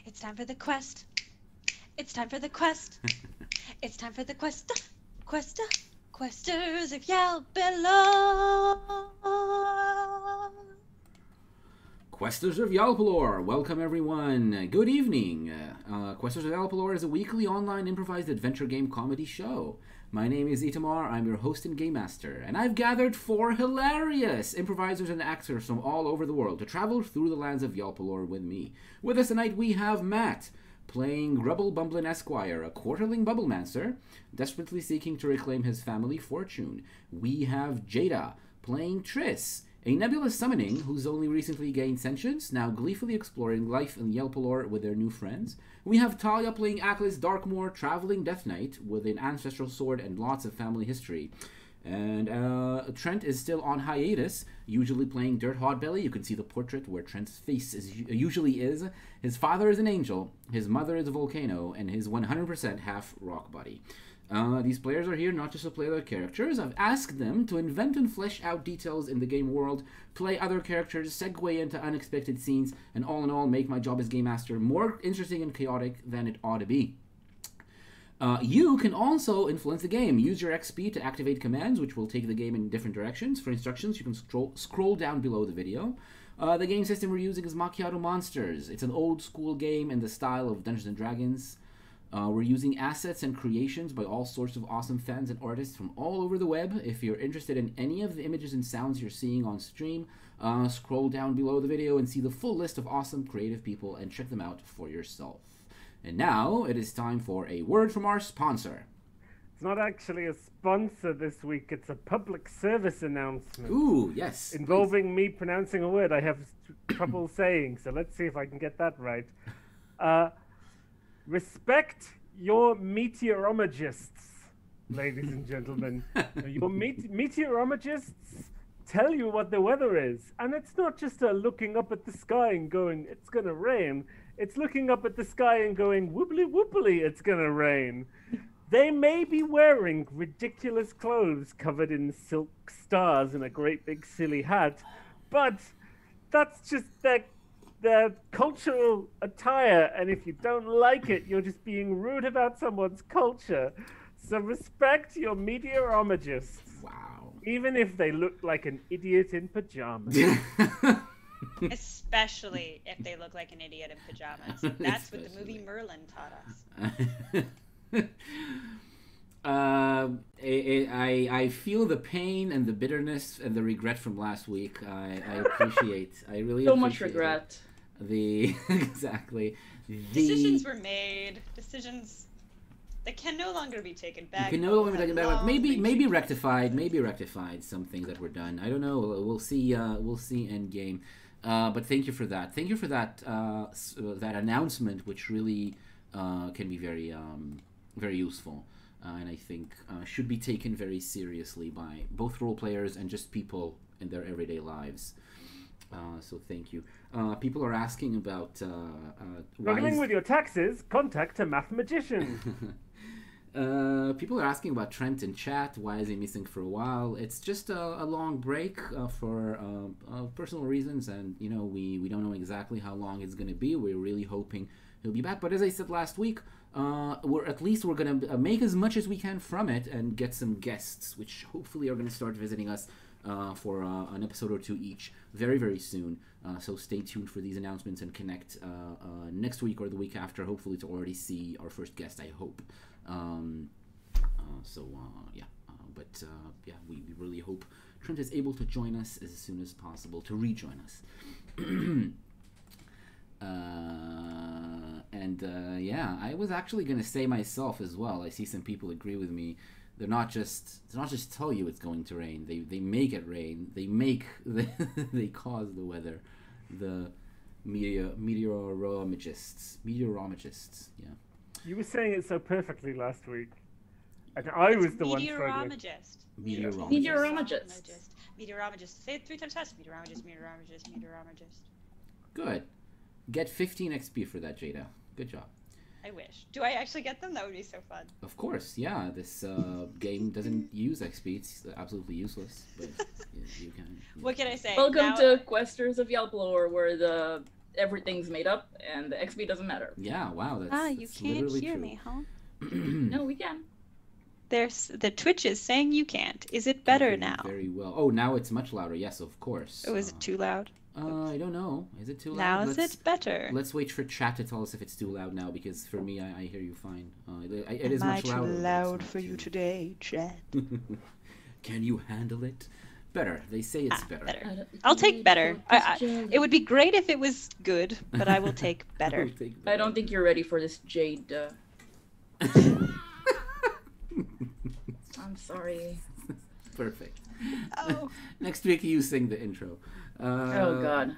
It's time for the quest. It's time for the quest. It's time for the quest. Questers of Yalpelor. Questers of Yalpelor, welcome everyone. Good evening. Questers of Yalpelor is a weekly online improvised adventure game comedy show. My name is Itamar, I'm your host and game master, and I've gathered 4 hilarious improvisers and actors from all over the world to travel through the lands of Yalpelor with me. With us tonight we have Matt, playing Grubble Bumblin Esquire, a quarterling bubblemancer, desperately seeking to reclaim his family fortune. We have Jada, playing Triss, a nebulous summoning who's only recently gained sentience, now gleefully exploring life in Yalpelor with their new friends. We have Talia playing Aklis Darkmoor, traveling Death Knight with an ancestral sword and lots of family history. And Trent is still on hiatus, usually playing Dirt Hotbelly. You can see the portrait where Trent's face usually is. His father is an angel, his mother is a volcano, and his 100% half rock body. These players are here not just to play their characters. I've asked them to invent and flesh out details in the game world, play other characters, segue into unexpected scenes, and all in all make my job as Game Master more interesting and chaotic than it ought to be. You can also influence the game. Use your XP to activate commands, which will take the game in different directions. For instructions, you can scroll down below the video. The game system we're using is Macchiato Monsters. It's an old school game in the style of Dungeons & Dragons. We're using assets and creations by all sorts of awesome fans and artists from all over the web. If you're interested in any of the images and sounds you're seeing on stream, scroll down below the video and see the full list of awesome creative people and check them out for yourself. And now it is time for a word from our sponsor. It's not actually a sponsor this week, it's a public service announcement. Ooh, yes. Involving me pronouncing a word I have trouble saying, so let's see if I can get that right. Respect your meteorologists, ladies and gentlemen. Your meteorologists tell you what the weather is. And it's not just looking up at the sky and going, it's going to rain. It's looking up at the sky and going, whoopily whoopily, it's going to rain. They may be wearing ridiculous clothes covered in silk stars and a great big silly hat, but that's just their cultural attire, and if you don't like it, you're just being rude about someone's culture. So respect your meteorologists. Wow. Even if they look like an idiot in pajamas. Especially if they look like an idiot in pajamas. That's what the movie Merlin taught us. I feel the pain and the bitterness and the regret from last week. I appreciate. I really so appreciate much regret. Exactly. Decisions were made. Decisions that can no longer be taken back. Can no longer be taken back. Maybe rectified. Maybe rectified some things that were done. I don't know. We'll see. We'll see end game. But thank you for that. Thank you for that. That announcement, which really can be very very useful. And I think should be taken very seriously by both role players and just people in their everyday lives. So thank you. People are asking about struggling with your taxes. Contact a mathematician. People are asking about Trent in chat. Why is he missing for a while? It's just a long break for personal reasons, and you know we don't know exactly how long it's going to be. We're really hoping he'll be back. But as I said last week, we're going to make as much as we can from it and get some guests, which hopefully are going to start visiting us for an episode or 2 each very, very soon. So stay tuned for these announcements and connect next week or the week after, hopefully to already see our first guest, I hope. We really hope Trent is able to join us as soon as possible, to rejoin us. I was actually going to say myself as well. I see some people agree with me. They're not just tell you it's going to rain. They make it rain. They cause the weather. The meteorologists. Yeah. You were saying it so perfectly last week. And I was the one struggling. Meteorologist. Say it 3 times fast. Meteorologist. Good. Get 15 XP for that, Jada. Good job. I wish. Do I actually get them? That would be so fun. Of course, yeah. This game doesn't use XP. It's absolutely useless. But you can. What can I say? Welcome to Questers of Yalpelor, where the everything's made up and the XP doesn't matter. Yeah, wow, You that's can't literally hear true. me, huh? No, we can. The Twitch is saying you can't. Is it better Okay, now? Very well. Oh, now it's much louder. Yes, of course. Oh, is it too loud? I don't know. Is it too loud? Now is it better? Let's wait for chat to tell us if it's too loud now, because for me, I hear you fine. It is Am I much too louder. but it's loud not for you too- today, chat? Can you handle it? Better. They say it's better. I'll take better. It would be great if it was good, but I will take better. I don't think you're ready for this Jade. I'm sorry. Perfect. Oh. Next week you sing the intro. Oh, God.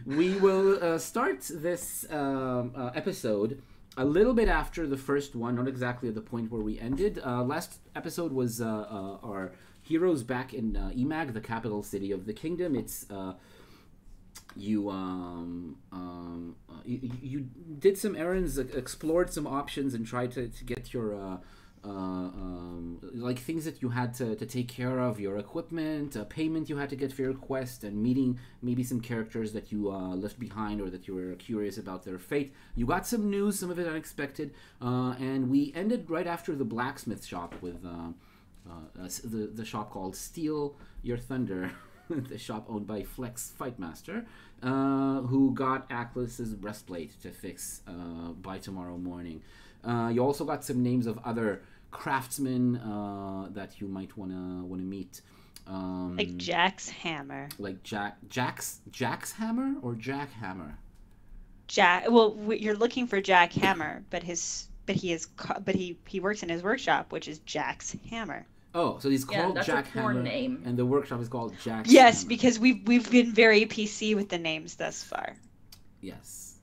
We will start this episode a little bit after the first one, not exactly at the point where we ended. Last episode was our heroes back in Emag, the capital city of the kingdom. It's you did some errands, explored some options, and tried to get your like things that you had to take care of, your equipment, payment you had to get for your quest, and meeting maybe some characters that you left behind or that you were curious about their fate. You got some news, some of it unexpected, and we ended right after the blacksmith shop with the shop called Steal Your Thunder, the shop owned by Flex Fightmaster, who got Atlas's breastplate to fix by tomorrow morning. You also got some names of other craftsmen that you might wanna meet. Like Jack's hammer. Like Jack's hammer or Jack Hammer? Jack. Well, you're looking for Jack Hammer, but he works in his workshop, which is Jack's Hammer. Oh, so he's called that's Jack a poor Hammer, name. and the workshop is called Jack. Yes, Hammer. because we've been very PC with the names thus far. Yes.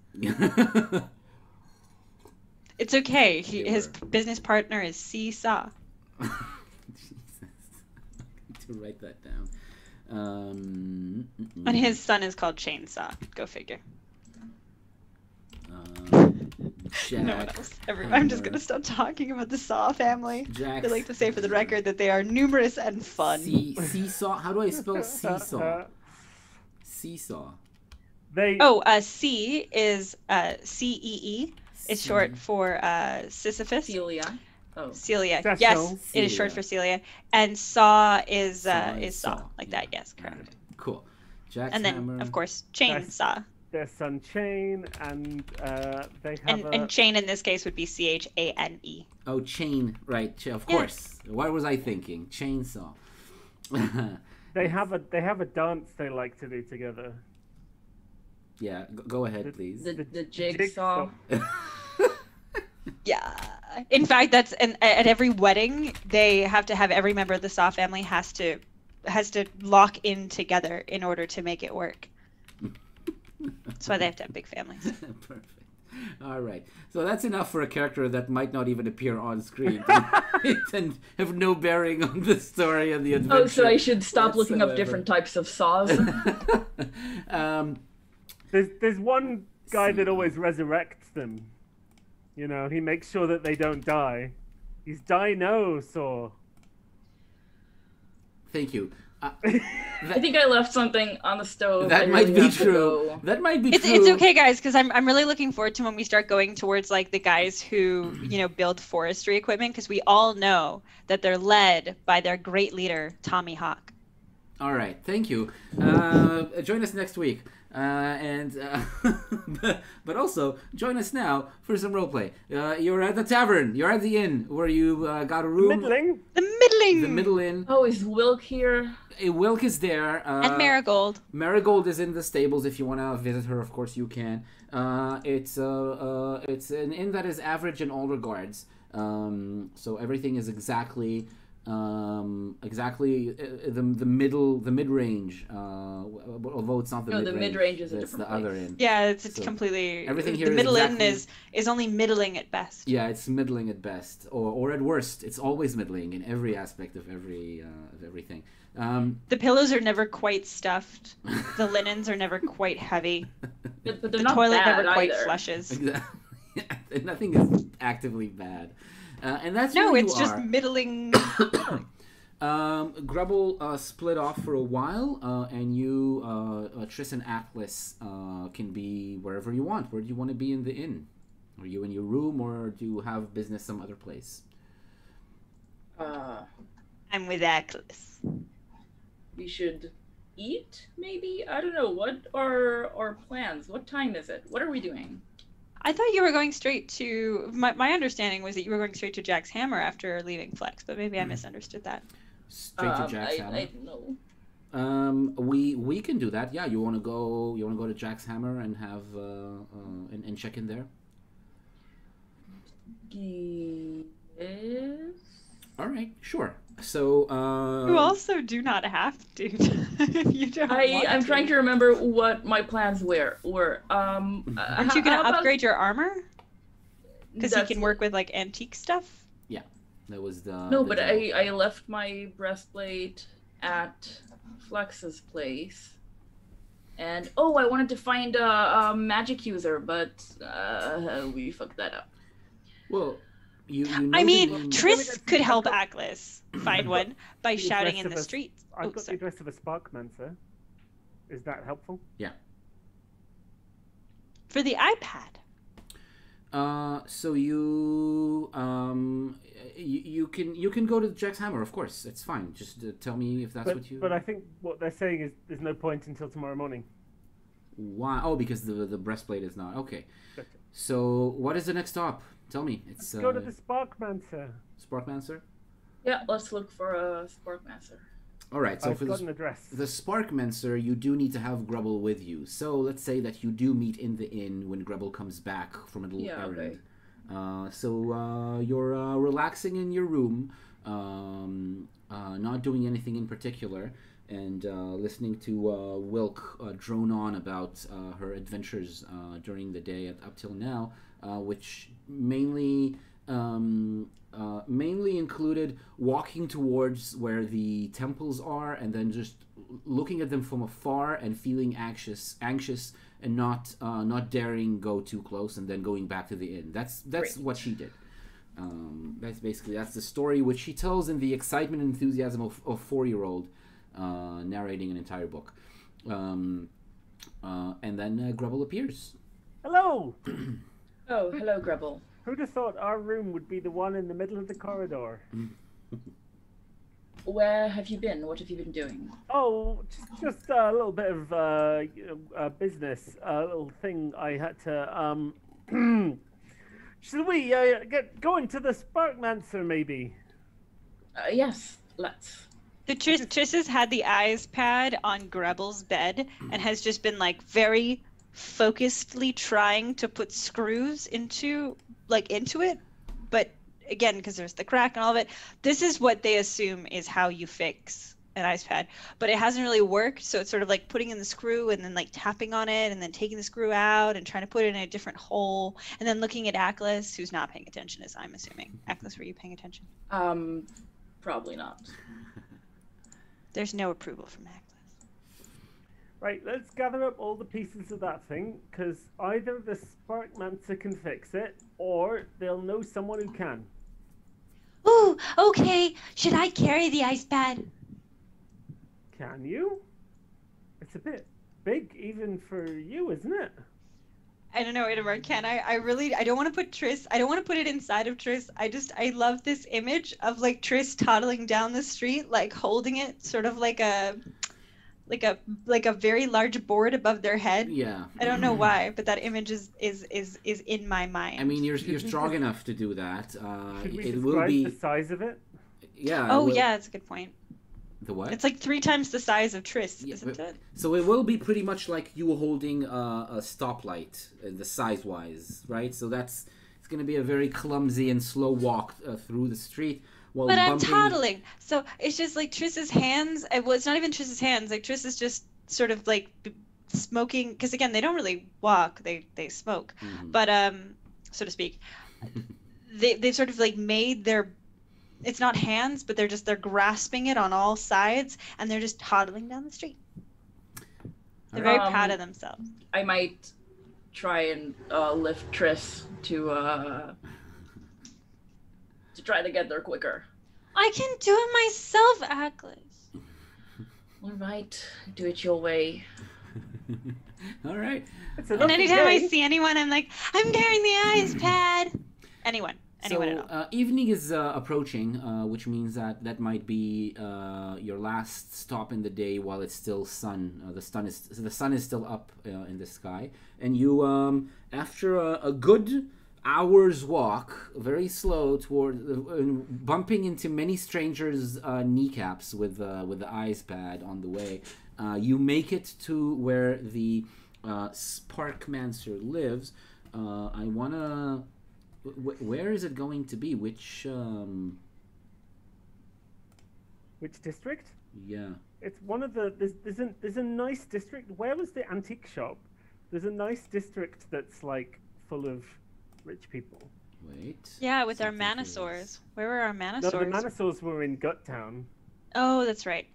It's okay. His business partner is Seesaw. Jesus. To write that down. And his son is called Chainsaw. Go figure. Jack No one else. I'm just gonna stop talking about the Saw family. Jack. I'd like to say for the record that they are numerous and fun. Seesaw. How do I spell seesaw? Seesaw. C is CEE. It's short for Sisyphus. Celia. Oh. Celia. That's Yes, so. it is short Celia. for Celia. And Saw is Saw Saw. Saw. Like Yeah. that, yes, correct. Cool. Jack's And then, Hammer. of course, Chainsaw. Their son Chain, and they have And chain in this case would be CHANE. Oh, chain. Right. Of Yeah. course. What was I thinking? Chainsaw. they have a dance they like to do together. Yeah. Go ahead, please. The jigsaw. Yeah. In fact, that's at every wedding they have to have every member of the Saw family has to lock in together in order to make it work. That's why they have to have big families. Perfect. All right. So that's enough for a character that might not even appear on screen and have no bearing on the story and the adventure. Oh, so I should stop looking up whatsoever. different types of saws? There's one guy that always resurrects them. You know, he makes sure that they don't die. He's Dinosaur. Thank you. I think I left something on the stove. That I might really be have to true. go. That might be It's true. okay, guys, because I'm really looking forward to when we start going towards like the guys who build forestry equipment, because we all know that they're led by their great leader Tommy Hawk. All right. Thank you. Join us next week. But also join us now for some roleplay. You're at the tavern. You're at the inn where you got a room. Middling. The middling. The middle inn. Oh, is Wilk here? Wilk is there. And Marigold. Marigold is in the stables. If you want to visit her, of course you can. It's an inn that is average in all regards. So everything is exactly the mid range. Although it's not the No, mid the range. mid-range is a It's different the other place. inn. Yeah, it's So completely. everything The here is middle exactly- end is only middling at best. Yeah, it's middling at best, or at worst, it's always middling in every aspect of everything. The pillows are never quite stuffed. The linens are never quite heavy. But they're The not toilet bad never quite either. flushes. Exactly. Nothing is actively bad, and that's No, where it's you just are. middling. Grubble split off for a while, and you, Triss and Atlas, can be wherever you want. Where do you want to be in the inn? Are you in your room, or do you have business some other place? I'm with Atlas. We should eat, maybe? I don't know. What are our plans? What time is it? What are we doing? I thought you were going straight to... My understanding was that you were going straight to Jack's Hammer after leaving Flex, but maybe I misunderstood that. Straight to Jack's Hammer? I don't know. We can do that. Yeah, you want to go to Jack's Hammer and have and check in there? Yes. All right, sure. So you also do not have to. You don't. I'm trying to remember what my plans were. Aren't you gonna upgrade your armor? Because you can work with like antique stuff. Yeah, that was the. No, but I left my breastplate at Flex's place, and I wanted to find a magic user, but we fucked that up. Well. I mean, Triss could help Atlas find one by shouting in the streets. I've got the address of a Sparkmancer. Is that helpful? Yeah. For the iPad. So you can go to Jack's Hammer, of course. It's fine. Just tell me if that's what you. But I think what they're saying is there's no point until tomorrow morning. Why? Oh, because the breastplate is not okay. So what is the next stop? Tell me. It's go to the Sparkmancer. Sparkmancer? Yeah, let's look for a Sparkmancer. All right. So I've got an address. The Sparkmancer, you do need to have Grubble with you. So let's say that you do meet in the inn when Grubble comes back from a little errand. Okay. So you're relaxing in your room, not doing anything in particular, and listening to Wilk drone on about her adventures during the day up till now, which mainly included walking towards where the temples are and then just looking at them from afar and feeling anxious and not daring go too close and then going back to the inn. That's what she did. That's the story which she tells in the excitement and enthusiasm of a 4-year-old narrating an entire book. And then Grubble appears. Hello! Oh, hello, Grubble. Who'd have thought our room would be the one in the middle of the corridor? Where have you been? What have you been doing? Oh, just a little bit of business, a little thing I had to. Shall we get going to the Sparkmancer, maybe? Yes, let's. Triss has had the eyes pad on Grubble's bed and has just been like very focusedly trying to put screws into it, but again, because there's the crack and all of it, this is what they assume is how you fix an ice pad, but it hasn't really worked. So it's sort of like putting in the screw and then like tapping on it and then taking the screw out and trying to put it in a different hole and then looking at Atlas, who's not paying attention, as I'm assuming. Atlas, were you paying attention? Probably not. There's no approval from Atlas. Right, let's gather up all the pieces of that thing, because either the Sparkmancer can fix it, or they'll know someone who can. Ooh, okay. Should I carry the ice pad? Can you? It's a bit big even for you, isn't it? I don't know, Edamar, can I? I don't want to put Triss, I don't want to put it inside of Triss. I love this image of like Triss toddling down the street, like holding it sort of like a very large board above their head. Yeah. I don't know why, but that image is in my mind. I mean, you're strong enough to do that. Should we it will describe be the size of it? Yeah. Oh yeah, that's a good point. The what? It's like 3 times the size of Triss, isn't it? So it will be pretty much like you holding a stoplight, the size-wise, right? So it's going to be a very clumsy and slow walk through the street. But I'm toddling, so it's just like Triss's hands. Well, it's not even Triss's hands. Like Triss is just sort of like smoking, because again, they don't really walk; they smoke. Mm-hmm. But so to speak, they've sort of like made their. It's not hands, but they're grasping it on all sides, and they're just toddling down the street. They're very proud of themselves. I might try and lift Triss to try to get there quicker. I can do it myself, Atlas. All right, do it your way. All right. It's a And lovely anytime I day. see anyone, I'm like, I'm carrying the ice pad. Anyone at all. Evening is approaching, which means that might be your last stop in the day while it's still sun. The sun is still up in the sky, and you after a good hour's walk, very slow toward bumping into many strangers' kneecaps with the ice pad on the way. You make it to where the Sparkmancer lives. I wanna. Where is it going to be? Which district? Yeah. It's one of the. There's a nice district. Where was the antique shop? There's a nice district that's like full of rich people. Wait. Yeah, with our Something Manosaurs. Where were our Manosaurs? No, the Manosaurs were in Gut Town. Oh, that's right.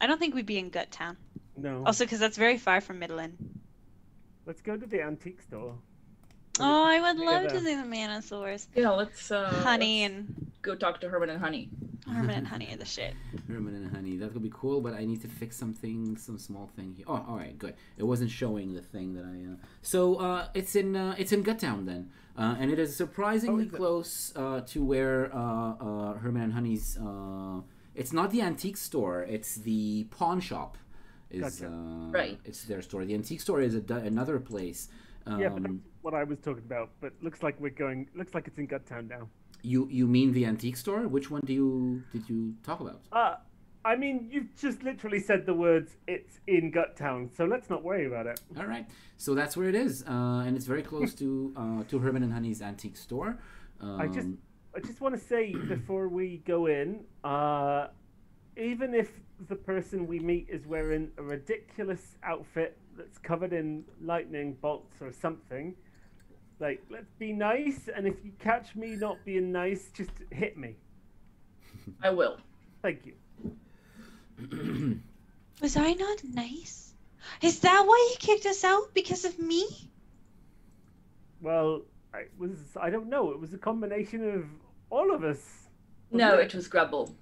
I don't think we'd be in Gut Town. No. Also, because that's very far from Midland. Let's go to the antique store. Oh, I would love to Together. see the Manosaurs. Yeah, let's Honey let's and go talk to Herman and Honey. Herman and Honey are the shit. Herman and Honey. That would be cool, but I need to fix some small thing here. Oh, all right, good. It wasn't showing the thing that I. So it's in Guttown then, and it is surprisingly close to where Herman and Honey's. It's not the antique store. It's the pawn shop. Right. It's their store. The antique store is another place. Yeah, but that's what I was talking about. But looks like Looks like it's in Gut Town now. You mean the antique store? Which one did you talk about? I mean, you've just literally said the words, it's in Gut Town, so let's not worry about it. All right, so that's where it is, and it's very close to Herman and Honey's antique store. I just want to say before we go in, even if the person we meet is wearing a ridiculous outfit that's covered in lightning bolts or something, like, let's be nice, and if you catch me not being nice, just hit me. I will. Thank you. Was I not nice? Is that why he kicked us out? Because of me? Well, I don't know. It was a combination of all of us. No, it was Grubble.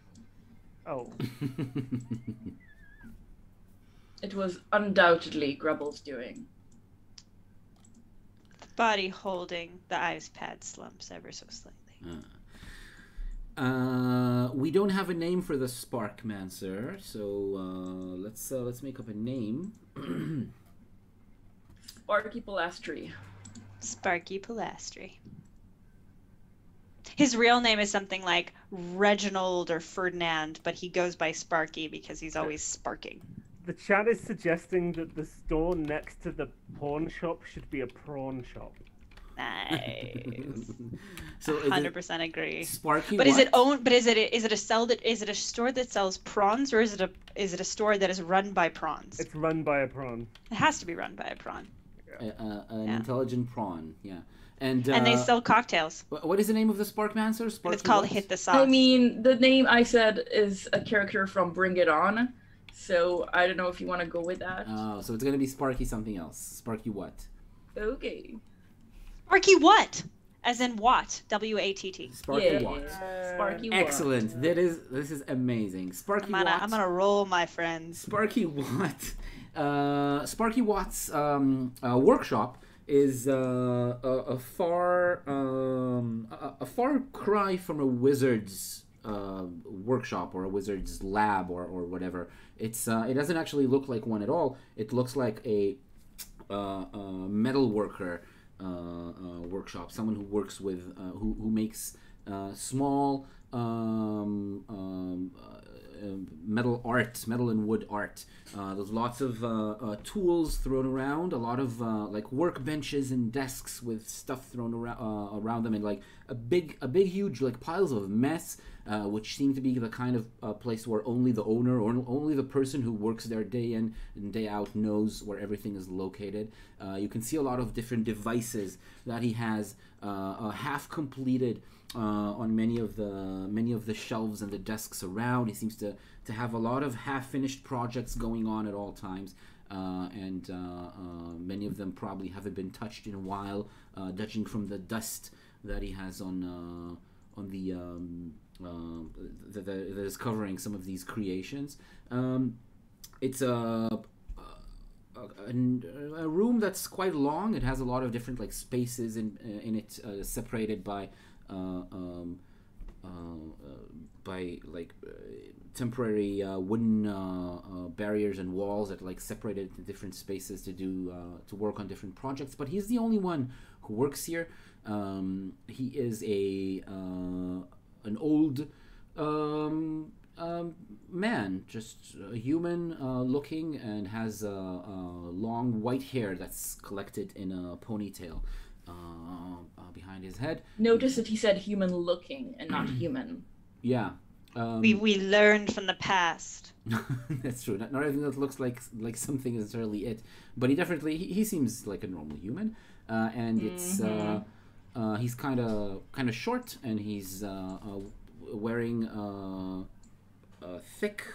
Oh. It was undoubtedly Grubble's doing. The body holding the ice pad slumps ever so slightly. We don't have a name for the Sparkmancer, so let's make up a name. Sparky Pilastri. Sparky Pilastri. His real name is something like Reginald or Ferdinand, but he goes by Sparky because he's always sparking. The chat is suggesting that the store next to the pawn shop should be a prawn shop. Nice. So 100% agree. Sparky. But what? is it owned? But is it a store that sells prawns, or is it a store that is run by prawns? It's run by a prawn. It has to be run by a prawn. An intelligent prawn, yeah. And they sell cocktails. What is the name of the Sparkmancer? And it's called Hit the Sauce. I mean, the name I said is a character from Bring It On, so I don't know if you want to go with that. Oh, so it's gonna be Sparky something else. Sparky what? Okay. Sparky what? As in what? W-A-T-T. Sparky what? Sparky Watt. Excellent. This is amazing. Sparky what? I'm gonna roll, my friends. Sparky what? Sparky Watt's workshop is a far cry from a wizard's workshop or a wizard's lab or whatever. It doesn't actually look like one at all. It looks like a metal worker workshop. Someone who works with who makes small metal and wood art. There's lots of tools thrown around, a lot of like workbenches and desks with stuff thrown around them, and like a big huge like piles of mess, which seem to be the kind of place where only the owner or only the person who works there day in and day out knows where everything is located. You can see a lot of different devices that he has half completed on many of the shelves and the desks around. He seems to have a lot of half-finished projects going on at all times, and many of them probably haven't been touched in a while, judging from the dust that he has on that is covering some of these creations. It's a room that's quite long. It has a lot of different like spaces in it, separated by temporary wooden barriers and walls that like separated into different spaces to work on different projects. But he's the only one who works here. He is an old man, just human looking, and has long white hair that's collected in a ponytail behind his head. Notice that he said human looking and not human. Yeah. We learned from the past. That's true. Not everything that looks like something is necessarily it, but he seems like a normal human, and it's he's kind of short, and he's wearing a thick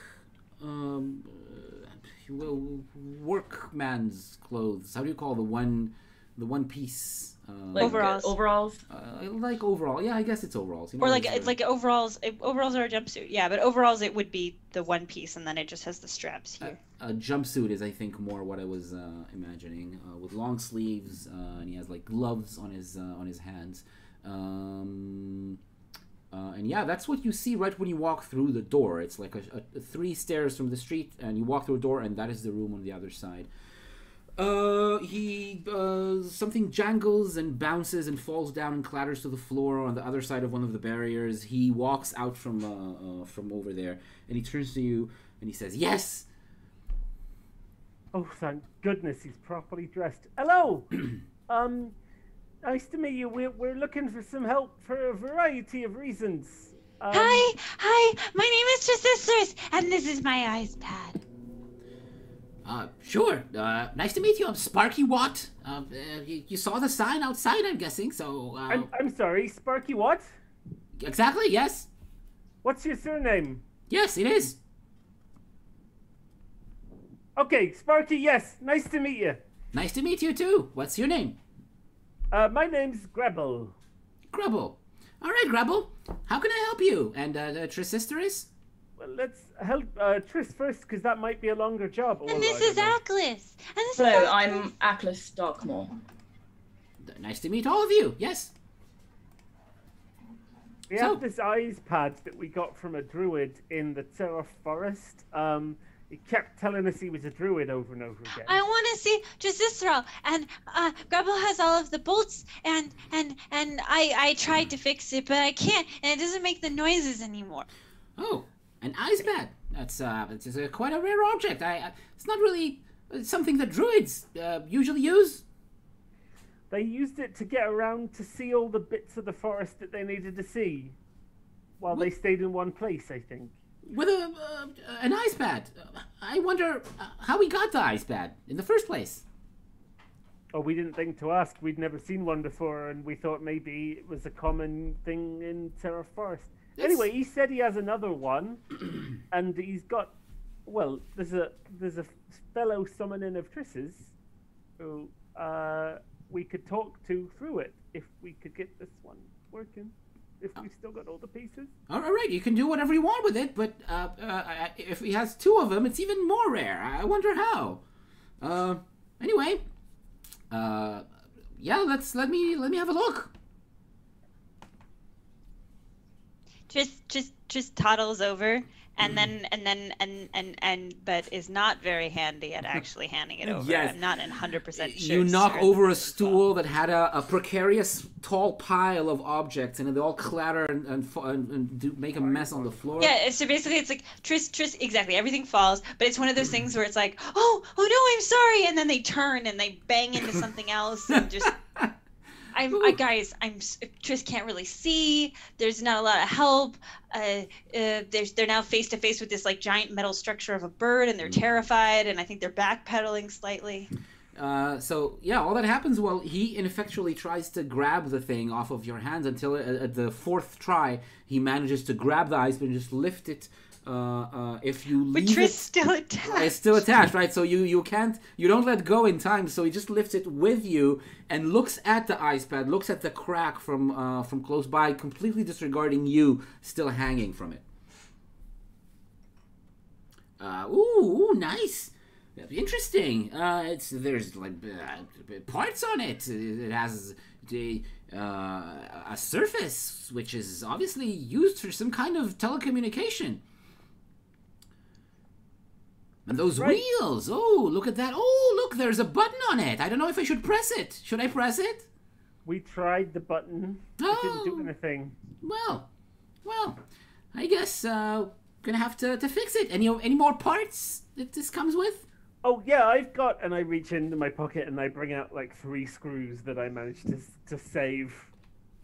workman's clothes. How do you call the one piece? Like overalls. Overalls. Like overall. Yeah, I guess it's overalls. You know, Or like overalls. Overalls are a jumpsuit. Yeah, but overalls it would be the one piece, and then it just has the straps here. A jumpsuit is, I think, more what I was imagining, with long sleeves, and he has like gloves on his hands. And yeah, that's what you see right when you walk through the door. It's like a 3 stairs from the street, and you walk through a door, and that is the room on the other side. Something jangles and bounces and falls down and clatters to the floor on the other side of one of the barriers. He walks out from over there, and he turns to you and he says, "Yes." Oh, thank goodness he's properly dressed. Hello. Nice to meet you. We're looking for some help for a variety of reasons. Hi, my name is Sisters, and this is my iPad. Sure. Nice to meet you. I'm Sparky Watt. You saw the sign outside, I'm guessing, so... I'm sorry, Sparky what? Exactly, yes. What's your surname? Yes, it is. Okay, Sparky, yes. Nice to meet you. Nice to meet you, too. What's your name? My name's Grebel. Grubble. All right, Grubble. How can I help you? And Trisisteris? Well, let's help Tris first, because that might be a longer job. And this is Aklis. And this Hello, is I'm Aklis Darkmore. Nice to meet all of you. Yes. We have this eyes pad that we got from a druid in the Terra Forest. He kept telling us he was a druid over and over again. I want to see Justistral, and Grubble has all of the bolts, and I tried to fix it, but I can't, and it doesn't make the noises anymore. Oh, an ice pad. That's quite a rare object. It's not really something that druids usually use. They used it to get around to see all the bits of the forest that they needed to see, while they stayed in one place, I think. With an ice pad. I wonder how we got the ice pad in the first place. Oh, we didn't think to ask. We'd never seen one before, and we thought maybe it was a common thing in Terra Forest. Anyway, he said he has another one, and he's got... Well, there's a fellow summoning of Triss's who we could talk to through it if we could get this one working. If we've still got all the pieces. All right, you can do whatever you want with it, but if he has 2 of them, it's even more rare. I wonder how. Anyway, yeah, let me have a look. Just toddles over, and but is not very handy at actually handing it over. Yes. I'm not 100% sure. You knock over a stool that had a precarious tall pile of objects, and they all clatter and make a mess on the floor. Yeah, so basically it's like Triss, exactly, everything falls, but it's one of those things where it's like, oh no, I'm sorry, and then they turn and they bang into something else and just... Triss can't really see. There's not a lot of help. They're now face to face with this like giant metal structure of a bird, and they're terrified. And I think they're backpedaling slightly. So yeah, all that happens while he ineffectually tries to grab the thing off of your hands until at the 4th try he manages to grab the ice and just lift it if you But leave Triss it, still attached. it's still attached, right? So you don't let go in time. So he just lifts it with you and looks at the ice pad, looks at the crack from close by, completely disregarding you still hanging from it. Ooh, nice. Interesting. There's like parts on it. It has a surface which is obviously used for some kind of telecommunication. And those wheels. Oh, look at that. Oh, look, there's a button on it. I don't know if I should press it. Should I press it? We tried the button. It didn't do anything. Well, I guess gonna have to fix it. Any more parts that this comes with? Oh yeah, I've got, and I reach into my pocket and I bring out like 3 screws that I managed to save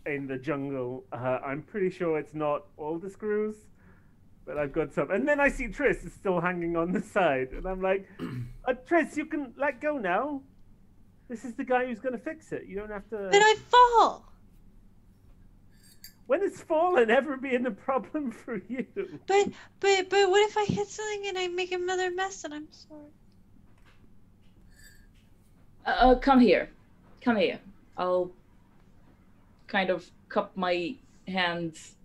in the jungle. I'm pretty sure it's not all the screws, but I've got some. And then I see Triss is still hanging on the side, and I'm like, Triss, you can let go now. This is the guy who's gonna fix it. You don't have to. But I fall. When has falling ever been a problem for you? But what if I hit something and I make another mess and I'm sorry? Come here. I'll kind of cup my hands.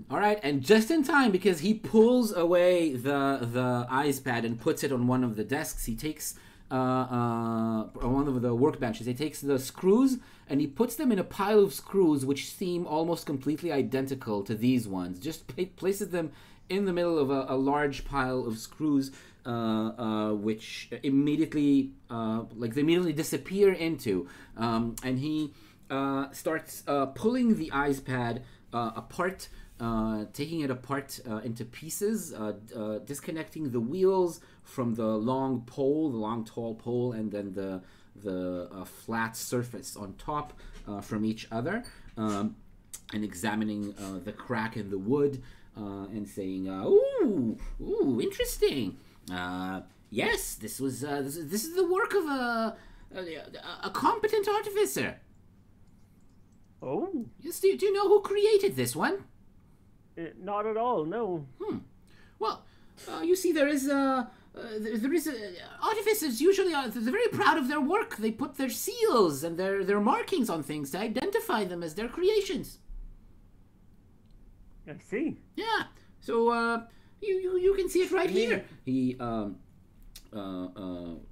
All right, and just in time, because he pulls away the ice pad and puts it on one of the desks. He takes on one of the workbenches. He takes the screws and he puts them in a pile of screws which seem almost completely identical to these ones. Just places them in the middle of a large pile of screws, which immediately they immediately disappear into, and he starts pulling the ice pad apart, taking it apart into pieces, disconnecting the wheels from the long tall pole, and then the flat surface on top from each other, and examining the crack in the wood, and saying, "Ooh, interesting. Yes, this is the work of a competent artificer." Oh. Yes, do you know who created this one? Not at all, no. Well, you see, there is artificers usually they're very proud of their work. They put their seals and their markings on things to identify them as their creations. I see. Yeah. So you can see it right here. He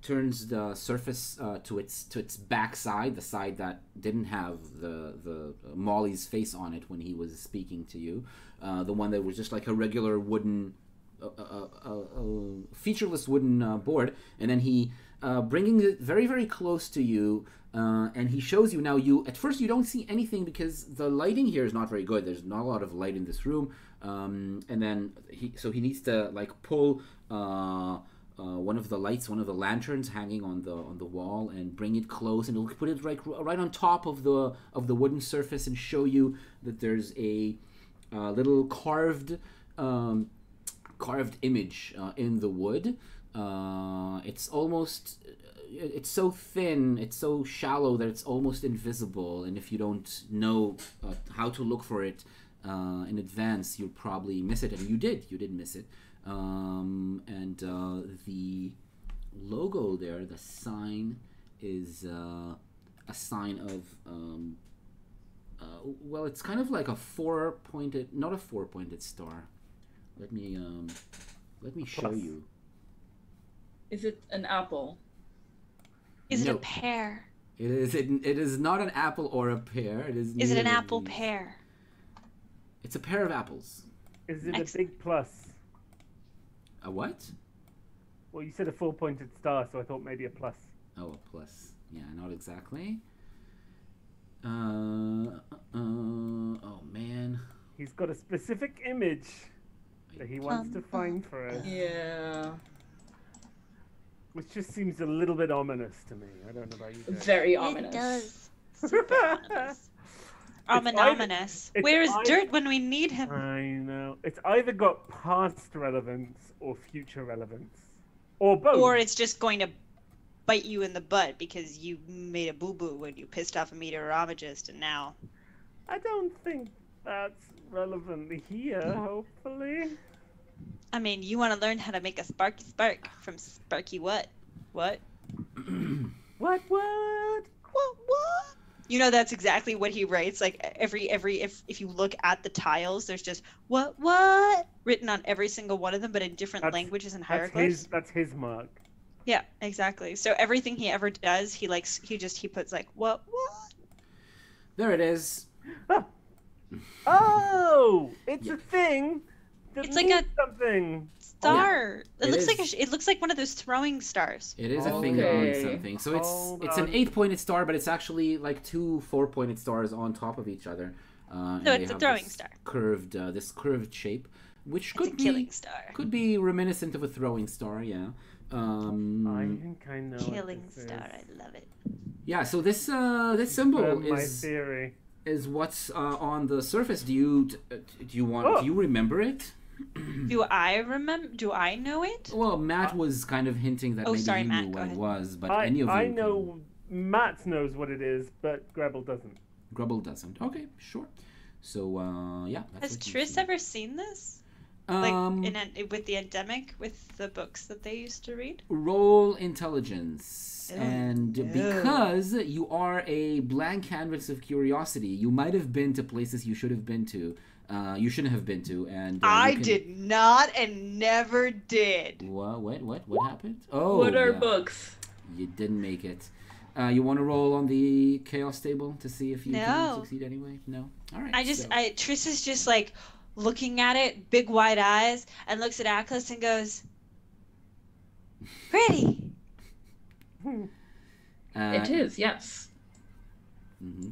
turns the surface to its back side, the side that didn't have the Molly's face on it when he was speaking to you, the one that was just like a regular wooden, featureless wooden board, and then he bringing it very, very close to you, and he shows you. Now, at first you don't see anything because the lighting here is not very good. There's not a lot of light in this room, and then he needs to like pull one of the lights, one of the lanterns hanging on the wall, and bring it close, and he'll put it right on top of the wooden surface, and show you that there's a little carved image in the wood. It's so thin, it's so shallow that it's almost invisible, and if you don't know how to look for it in advance, you'll probably miss it, and you did miss it. And the logo there, the sign, is a sign of well, it's kind of like a not a four-pointed star. Let me show you. Is it an apple? Is it a pear? It is not an apple or a pear. Is it an apple pear? It's a pair of apples. Is it a big plus? A what? Well, you said a 4-pointed star, so I thought maybe a plus. Oh, a plus. Yeah, not exactly. Oh man. He's got a specific image that he wants to find for us. Yeah. Which just seems a little bit ominous to me. I don't know about you guys. Very ominous. It does. Super ominous. Ominous. Where is Dirt when we need him? I know. It's either got past relevance or future relevance. Or both. Or it's just going to bite you in the butt because you made a boo-boo when you pissed off a meteorologist, and now... I don't think that's relevant here, hopefully. I mean, you want to learn how to make a sparky spark from Sparky what? What? What? What? You know, that's exactly what he writes. Like if you look at the tiles, there's just what written on every single one of them, but in different languages and hieroglyphs. That's his mark. Yeah, exactly. So everything he ever does, he puts like what? There it is. Oh, it's a thing. It's like a something. Star. Yeah. It looks like one of those throwing stars. It is a thing that means something. So it's an 8-pointed star, but it's actually like 2 4-pointed stars on top of each other. No, it's a throwing star. This curved shape, which It's a killing star. Could be reminiscent of a throwing star. Yeah. I think I know. Killing star. I love it. Yeah. So this symbol my theory. Is what's on the surface. Do you remember it? Do I remember? Do I know it? Well, Matt was kind of hinting that maybe he knew what it was, but any of you I know Matt knows what it is, but Grebel doesn't. Grubble doesn't. Okay, sure. So yeah. Has Triss ever seen this? With the endemic, with the books that they used to read? Roll intelligence. And because you are a blank canvas of curiosity, you might have been to places you should have been to. You shouldn't have been to, and I did not and never did. What happened? Oh, what are books? You didn't make it. You want to roll on the chaos table to see if you can succeed anyway? No. All right. Triss is just like looking at it, big wide eyes, and looks at Atlas and goes, "Pretty." It is, yes. Mm-hmm.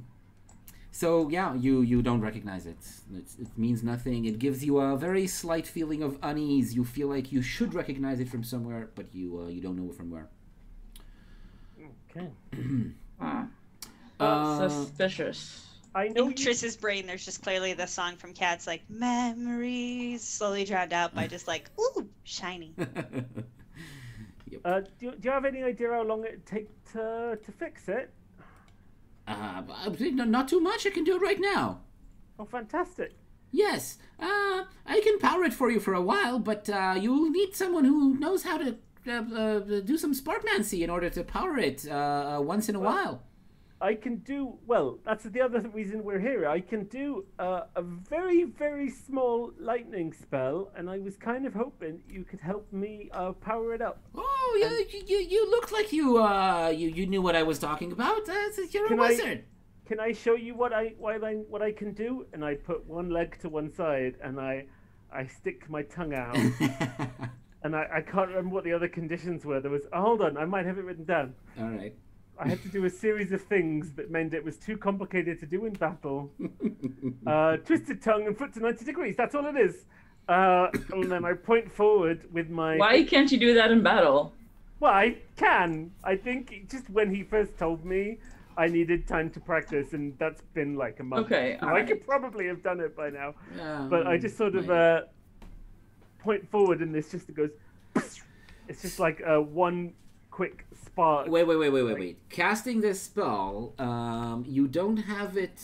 So yeah, you don't recognize it. It means nothing. It gives you a very slight feeling of unease. You feel like you should recognize it from somewhere, but you don't know from where. Okay. Suspicious. I know in Triss's brain, there's just clearly the song from Cats, like memories, slowly drowned out by just like ooh, shiny. Yep. Do you have any idea how long it'd take to fix it? Not too much. I can do it right now. Oh, fantastic. Yes. I can power it for you for a while, but you'll need someone who knows how to do some sparkmancy in order to power it once in a while. I can do, well, that's the other reason we're here. I can do a very, very small lightning spell, and I was kind of hoping you could help me power it up. Oh, you look like you knew what I was talking about. You're a wizard. Can I show you what I can do? And I put one leg to one side, and I stick my tongue out. And I can't remember what the other conditions were. There was, hold on, I might have it written down. All right. I had to do a series of things that meant it was too complicated to do in battle. Twisted tongue and foot to 90 degrees. That's all it is. And then I point forward with my... Why can't you do that in battle? Well, I can. I think just when he first told me, I needed time to practice, and that's been like a month. Okay, so I could probably have done it by now. But I just sort of point forward, and this just goes... It's just like one quick spark. Wait. Casting this spell, you don't have it...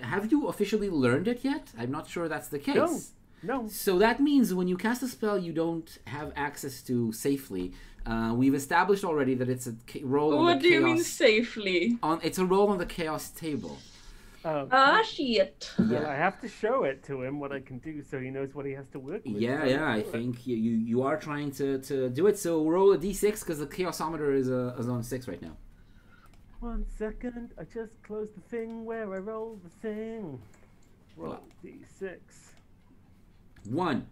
Have you officially learned it yet? I'm not sure that's the case. No. So that means when you cast a spell you don't have access to safely. We've established already that it's a roll on the chaos... What do you mean safely? It's a roll on the chaos table. Shit. Yeah. I have to show it to him what I can do so he knows what he has to work with. Yeah, I think you are trying to do it. So roll a d6 because the chaosometer is on 6 right now. 1 second. I just closed the thing where I roll the thing. Roll d6. 1.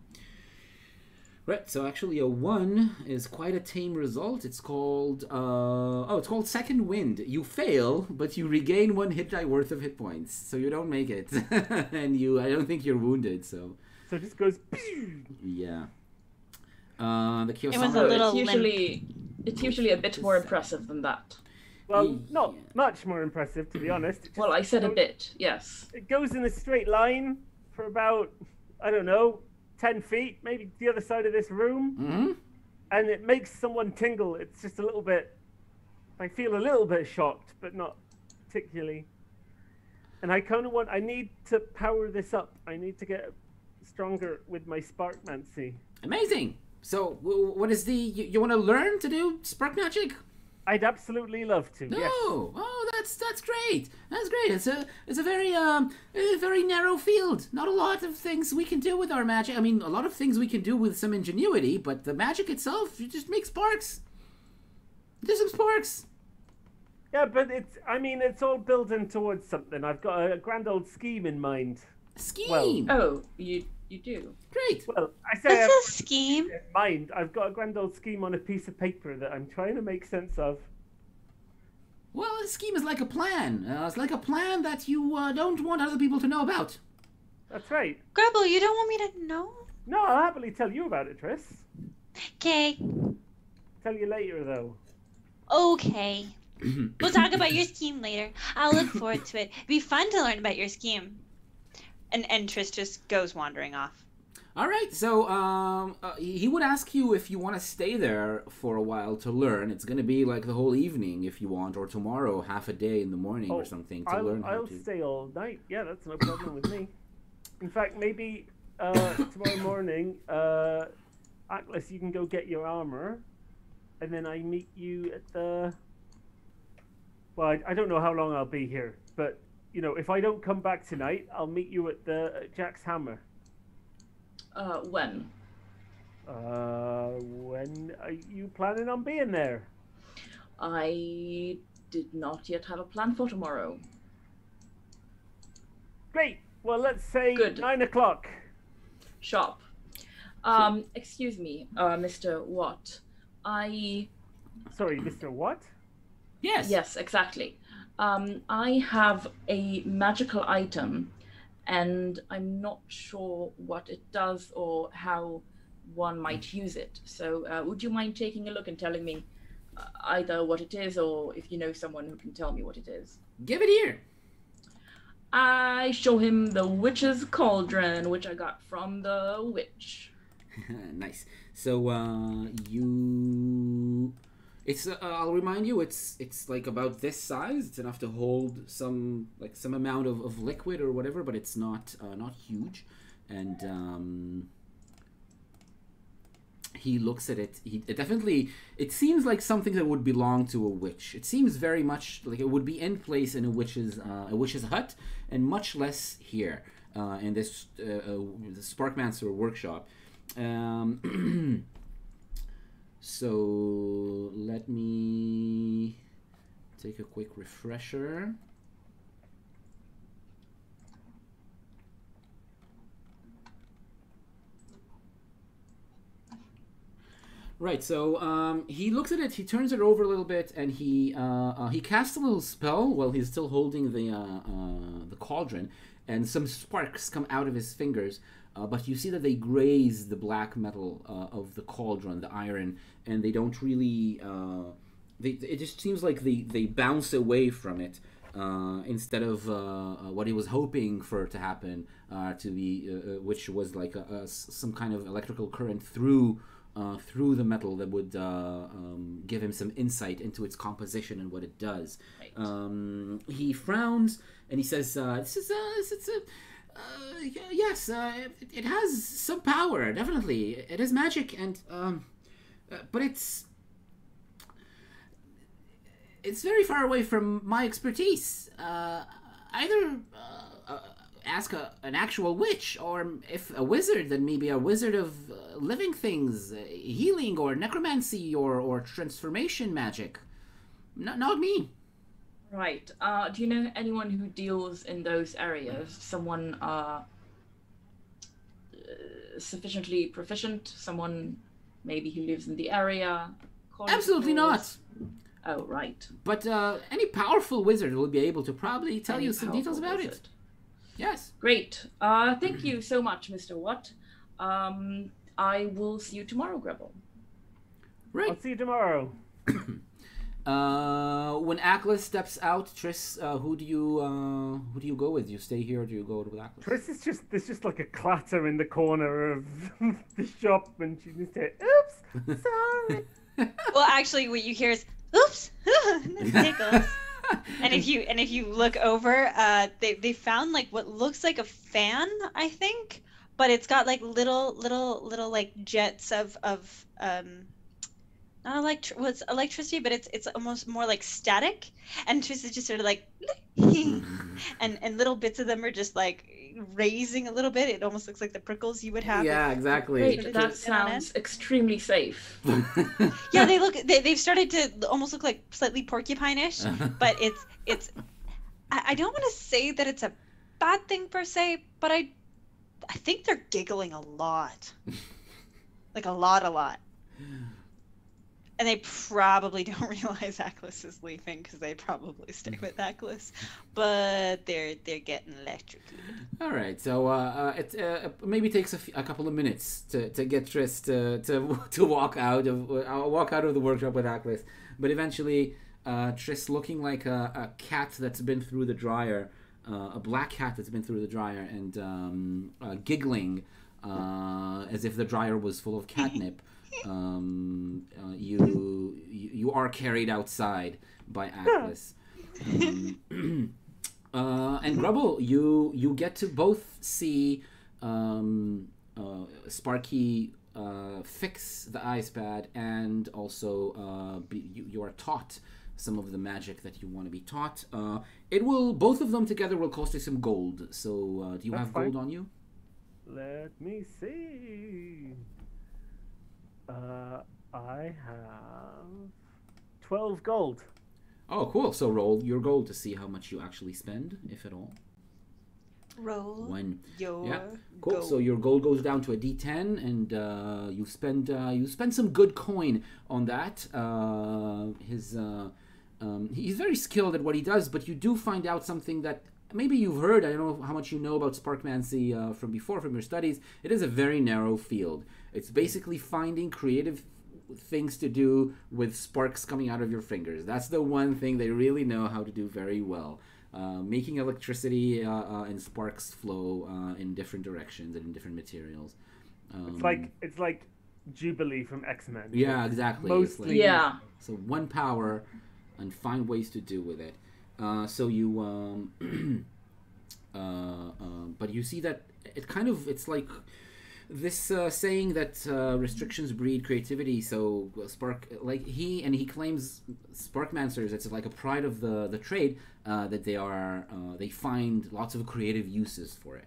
Right, so actually a 1 is quite a tame result. It's called Second Wind. You fail, but you regain 1 hit die worth of hit points, so you don't make it. And I don't think you're wounded, so... So it just goes... Yeah. The chaos... It was a little It's usually a bit more impressive than that. Well, not much more impressive, to be honest. Well, I said a bit, yes. It goes in a straight line for about, I don't know, 10 feet, maybe the other side of this room. Mm-hmm. And it makes someone tingle. It's just a little bit... I feel a little bit shocked, but not particularly. And I need to power this up. I need to get stronger with my sparkmancy. Amazing. So, what is you want to learn to do spark magic? I'd absolutely love to. No. Yes. Oh, that's great. That's great. It's a very narrow field. Not a lot of things we can do with our magic. I mean, a lot of things we can do with some ingenuity, but the magic itself, you just make sparks. Do some sparks. Yeah, but it's all building towards something. I've got a grand old scheme in mind. Scheme. Oh, you do. Great. Well, I say That's a scheme. in mind. I've got a grand old scheme on a piece of paper that I'm trying to make sense of. Well, a scheme is like a plan. It's like a plan that you don't want other people to know about. That's right. Grubble, you don't want me to know? No, I'll happily tell you about it, Triss. Okay. Tell you later, though. Okay. We'll talk about your scheme later. I'll look forward to it. It'd be fun to learn about your scheme. And Triss just goes wandering off. All right, so he would ask you if you want to stay there for a while to learn. It's going to be like the whole evening if you want, or tomorrow, half a day in the morning or something to learn how I'll to. stay all night. Yeah, that's no problem with me. In fact, maybe tomorrow morning, Atlas, you can go get your armor, and then I meet you at the... Well, I don't know how long I'll be here, but, you know, if I don't come back tonight, I'll meet you at the Jack's Hammer. When? When are you planning on being there? I did not yet have a plan for tomorrow. Great. Well, let's say Good. 9 o'clock. Sharp. Excuse me, Mr. Watt. Sorry, Mr. What? Yes. Yes, exactly. I have a magical item, and I'm not sure what it does or how one might use it. So would you mind taking a look and telling me either what it is or if you know someone who can tell me what it is? Give it here. I show him the witch's cauldron, which I got from the witch. Nice. So it's I'll remind you, it's like about this size. It's enough to hold some amount of liquid or whatever, but it's not huge. And he looks at it. It seems like something that would belong to a witch. It seems very much like it would be in place in a witch's hut, and much less here in this the Sparkmancer workshop. So let me take a quick refresher. Right, so he looks at it, he turns it over a little bit, and he casts a little spell while he's still holding the cauldron, and some sparks come out of his fingers. But you see that they graze the black metal of the cauldron, the iron, and they don't really... it just seems like they bounce away from it instead of what he was hoping for to happen, to be, which was like some kind of electrical current through the metal that would give him some insight into its composition and what it does. Right. He frowns and he says, yes, it has some power, definitely. It is magic, and but it's very far away from my expertise. Either ask an actual witch, or if a wizard, then maybe a wizard of living things, healing or necromancy or transformation magic. Not me. Right. Do you know anyone who deals in those areas? Someone sufficiently proficient? Someone maybe who lives in the area? Absolutely not. Oh, right. But any powerful wizard will be able to probably tell you some details about it. Yes. Great. Thank you so much, Mr. Watt. I will see you tomorrow, Grubble. Right. I'll see you tomorrow. When Aklis steps out, Triss, who do you go with? Do you stay here or do you go with Aklis? Triss is there's just like a clatter in the corner of the shop, and she just said, "Oops, sorry." Well, actually, what you hear is, "Oops," and then tickles. And if you look over, they found like what looks like a fan, I think, but it's got like little like jets of not it's electricity, but it's almost more like static, and Trish is just sort of like and little bits of them are just like raising a little bit. It almost looks like the prickles you would have. Yeah, if- exactly. Great, that sounds extremely safe. Yeah, they've started to almost look like slightly porcupine-ish, but it's I don't want to say that it's a bad thing per se, but I think they're giggling a lot. Like a lot. And they probably don't realize Aklis is leaving because they probably stay with Aklis, but they're getting electrocuted. All right, so it maybe takes a couple of minutes to get Triss to walk out of the workshop with Aklis, but eventually Triss, looking like a cat that's been through the dryer, a black cat that's been through the dryer, and giggling as if the dryer was full of catnip. You are carried outside by Aklis. And Grubble, you get to both see Sparky fix the ice pad, and also you are taught some of the magic that you want to be taught. Both of them together will cost you some gold. So do you have gold on you? Let me see. I have 12 gold. Oh, cool. So roll your gold to see how much you actually spend, if at all. Roll your cool. gold. So your gold goes down to a D10, and you spend some good coin on that. He's very skilled at what he does, but you do find out something that maybe you've heard. I don't know how much you know about Sparkmancy from before, from your studies. It is a very narrow field. It's basically finding creative things to do with sparks coming out of your fingers. That's the one thing they really know how to do very well. Making electricity and sparks flow in different directions and in different materials. It's like Jubilee from X-Men. Yeah, exactly. Mostly. Yeah. So one power, and find ways to do with it. So you, but you see that it's like this saying that restrictions breed creativity. So he claims Sparkmancers, it's like a pride of the trade, that they find lots of creative uses for it.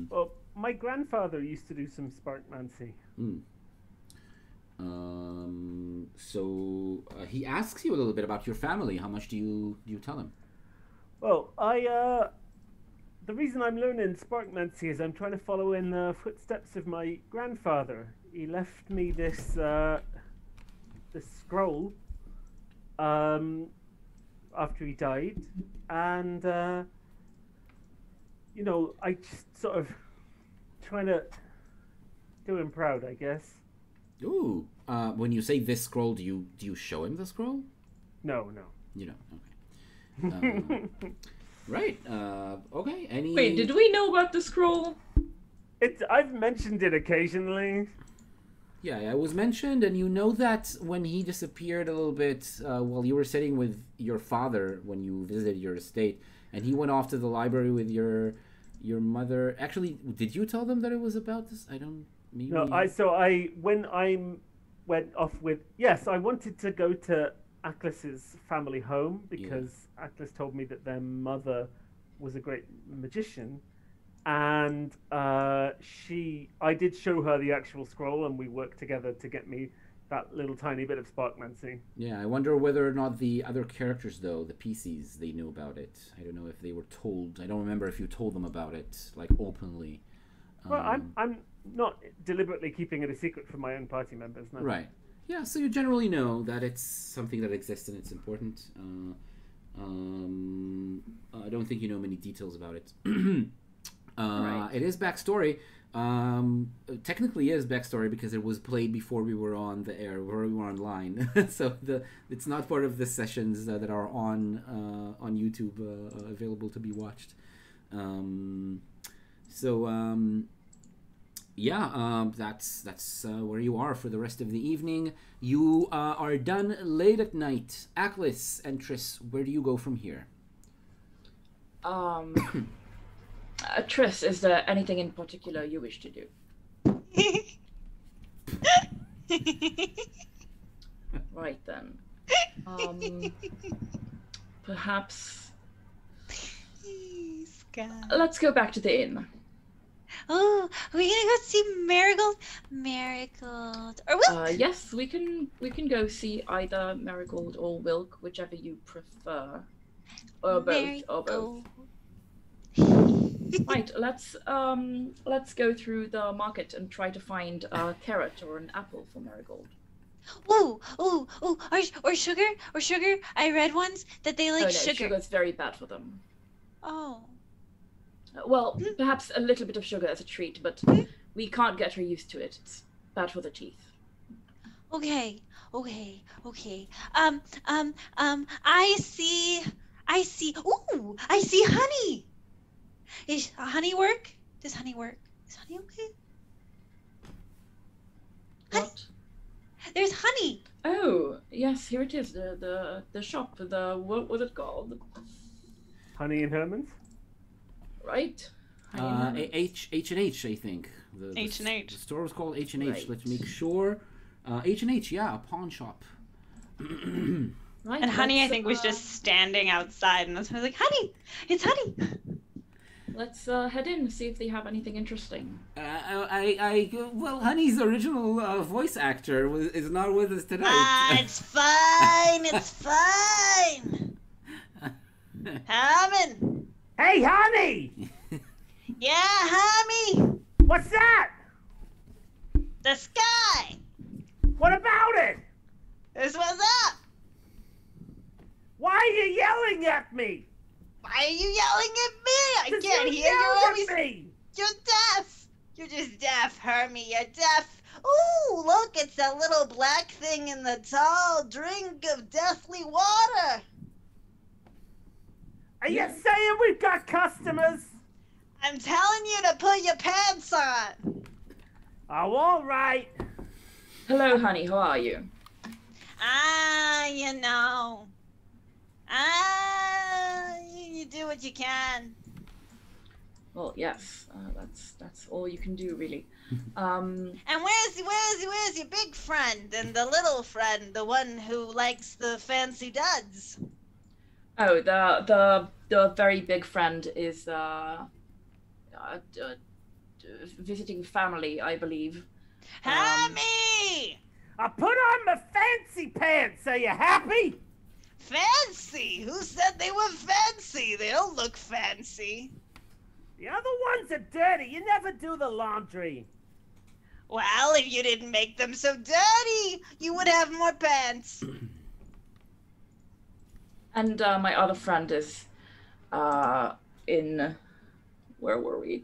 Well, my grandfather used to do some Sparkmancy. So he asks you a little bit about your family. How much do you tell him? Well, the reason I'm learning Sparkmancy is I'm trying to follow in the footsteps of my grandfather. He left me this scroll after he died, and I just sort of trying to do him proud, I guess. Ooh. When you say this scroll, do you show him the scroll? No. You don't. Okay. Right. Okay. Wait, did we know about the scroll? I've mentioned it occasionally. Yeah, it was mentioned, and you know that when he disappeared a little bit while you were sitting with your father when you visited your estate, and he went off to the library with your mother. Actually, did you tell them that it was about this? I don't. Maybe... No, when I went off with I wanted to go to Aklis's family home because Aklis told me that their mother was a great magician, and I did show her the actual scroll, and we worked together to get me that little tiny bit of Sparkmancy. Yeah, I wonder whether or not the other characters, though, the PCs, they knew about it. I don't know if they were told. I don't remember if you told them about it, like, openly. Well, I'm not deliberately keeping it a secret from my own party members, no. Right. Yeah, so you generally know that it's something that exists and it's important. I don't think you know many details about it. Right. It is backstory. Technically is backstory because it was played before we were on the air, before we were online. So it's not part of the sessions that are on YouTube available to be watched. yeah, that's where you are for the rest of the evening. You are done late at night. Aklis and Triss, where do you go from here? Triss, is there anything in particular you wish to do? Right then. Perhaps let's go back to the inn. Oh, are we gonna go see Marigold? Marigold. Or Wilk? Yes, we can go see either Marigold or Wilk, whichever you prefer. Or both. Or both. Right, let's go through the market and try to find a carrot or an apple for Marigold. Ooh, or sugar, I read once that they like no, sugar. Sugar's very bad for them. Oh. Well, perhaps a little bit of sugar as a treat, but we can't get her used to it. It's bad for the teeth. Okay. I see. Ooh, I see honey. Is honey work? Does honey work? Is honey okay? What? There's honey. Oh, yes, here it is. The shop. What was it called? Honey and Herman's? Right? H&H, I think. H&H. The store was called H&H. Right. Let's make sure. H&H, yeah, a pawn shop. Right, And honey, I think, was just standing outside, and I was like, honey, it's honey. Let's head in and see if they have anything interesting. Well, Honey's original voice actor is not with us tonight. It's fine. It's fine. Herman. Hey, Honey! Yeah, honey. What's that? The sky. What about it? This was up. Why are you yelling at me? Why are you yelling at me? I can't hear you. Yelled Always. at me. You're deaf. You're just deaf, Hermie. You're deaf. Ooh, look, it's that little black thing in the tall drink of deathly water. Are you saying we've got customers? I'm telling you to put your pants on. Oh, all right. Hello, honey. How are you? You know. You do what you can. Well, yes. That's all you can do, really. And where's your big friend and the little friend, the one who likes the fancy duds? Oh, the very big friend is visiting family, I believe. Hammy! I put on my fancy pants. Are you happy? Fancy? Who said they were fancy? They don't look fancy. The other ones are dirty. You never do the laundry. Well, if you didn't make them so dirty, you would have more pants. And my other friend is in, where were we?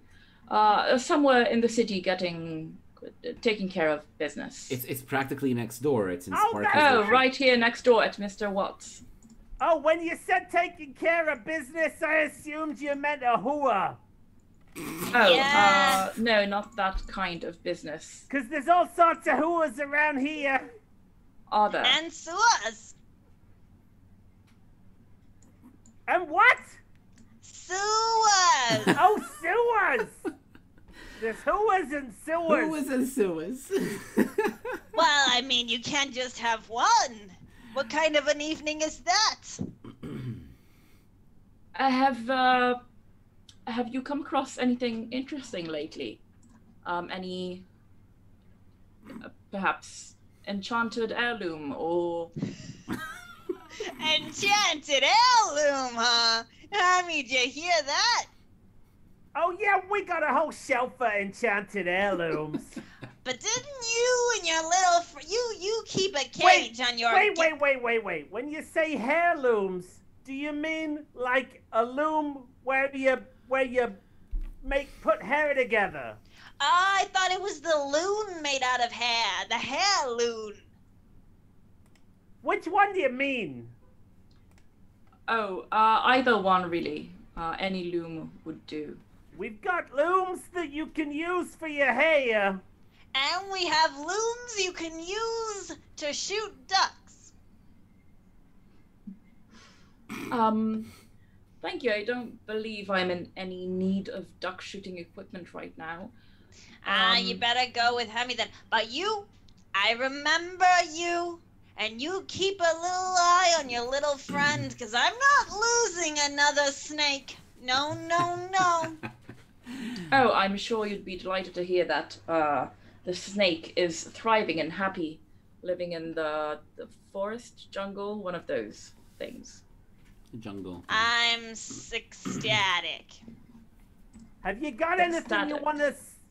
Somewhere in the city taking care of business. It's practically next door. It's in Oh, Sparky's. Oh, right here next door at Mr. Watts. Oh, when you said taking care of business, I assumed you meant a hooah. Oh, Yes. No, not that kind of business. Because there's all sorts of hooahs around here. Are there? And sewers. And what? Sewers. Oh, sewers. There's hooahs and sewers. Who was in Suez? Well, I mean, you can't just have one. What kind of an evening is that? Have you come across anything interesting lately? Any perhaps enchanted heirloom or Enchanted heirloom, huh? I mean, did you hear that? Oh, yeah, we got a whole shelf of enchanted heirlooms. But didn't you and your little you keep a cage on your... Wait. When you say heirlooms, do you mean like a loom where you put hair together? I thought it was the loom made out of hair. The hair loom. Which one do you mean? either one really. Any loom would do. We've got looms that you can use for your hair. And we have looms you can use to shoot ducks. Thank you. I don't believe I'm in any need of duck shooting equipment right now. You better go with Hemi then. But you, I remember you, and you keep a little eye on your little friend, because I'm not losing another snake. No, no, no. Oh, I'm sure you'd be delighted to hear that the snake is thriving and happy, living in the forest, jungle, one of those things. Jungle. I'm ecstatic. Have you got anything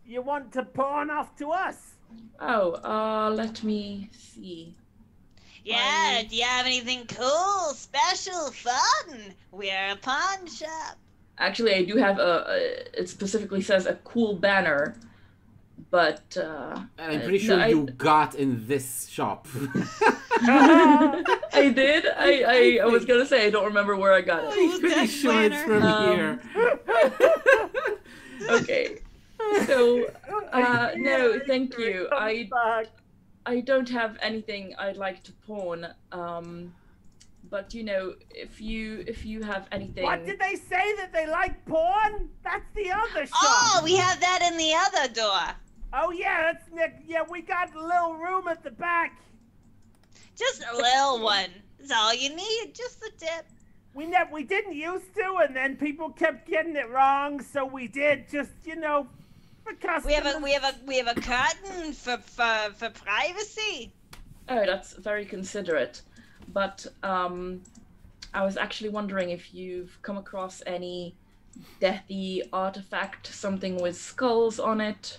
you want to pawn off to us? Oh, let me see. Yeah, do you have anything cool, special, fun? We're a pawn shop. Actually, I do have it specifically says a cool banner, but And I'm pretty sure you got in this shop. I did. I was gonna say I don't remember where I got it. I'm pretty sure it's from here. Okay. So, no, thank you. I don't have anything I'd like to pawn. But you know, if you have anything. What did they say that they like porn? That's the other shop. Oh, we have that in the other door. Oh yeah, that's Nick. Yeah, we got a little room at the back. Just a little one. That's all you need. Just the tip. We didn't used to, and then people kept getting it wrong, so we did. Just for customers. We have a curtain for privacy. Oh, that's very considerate. But I was actually wondering if you've come across any deathy artifact, something with skulls on it,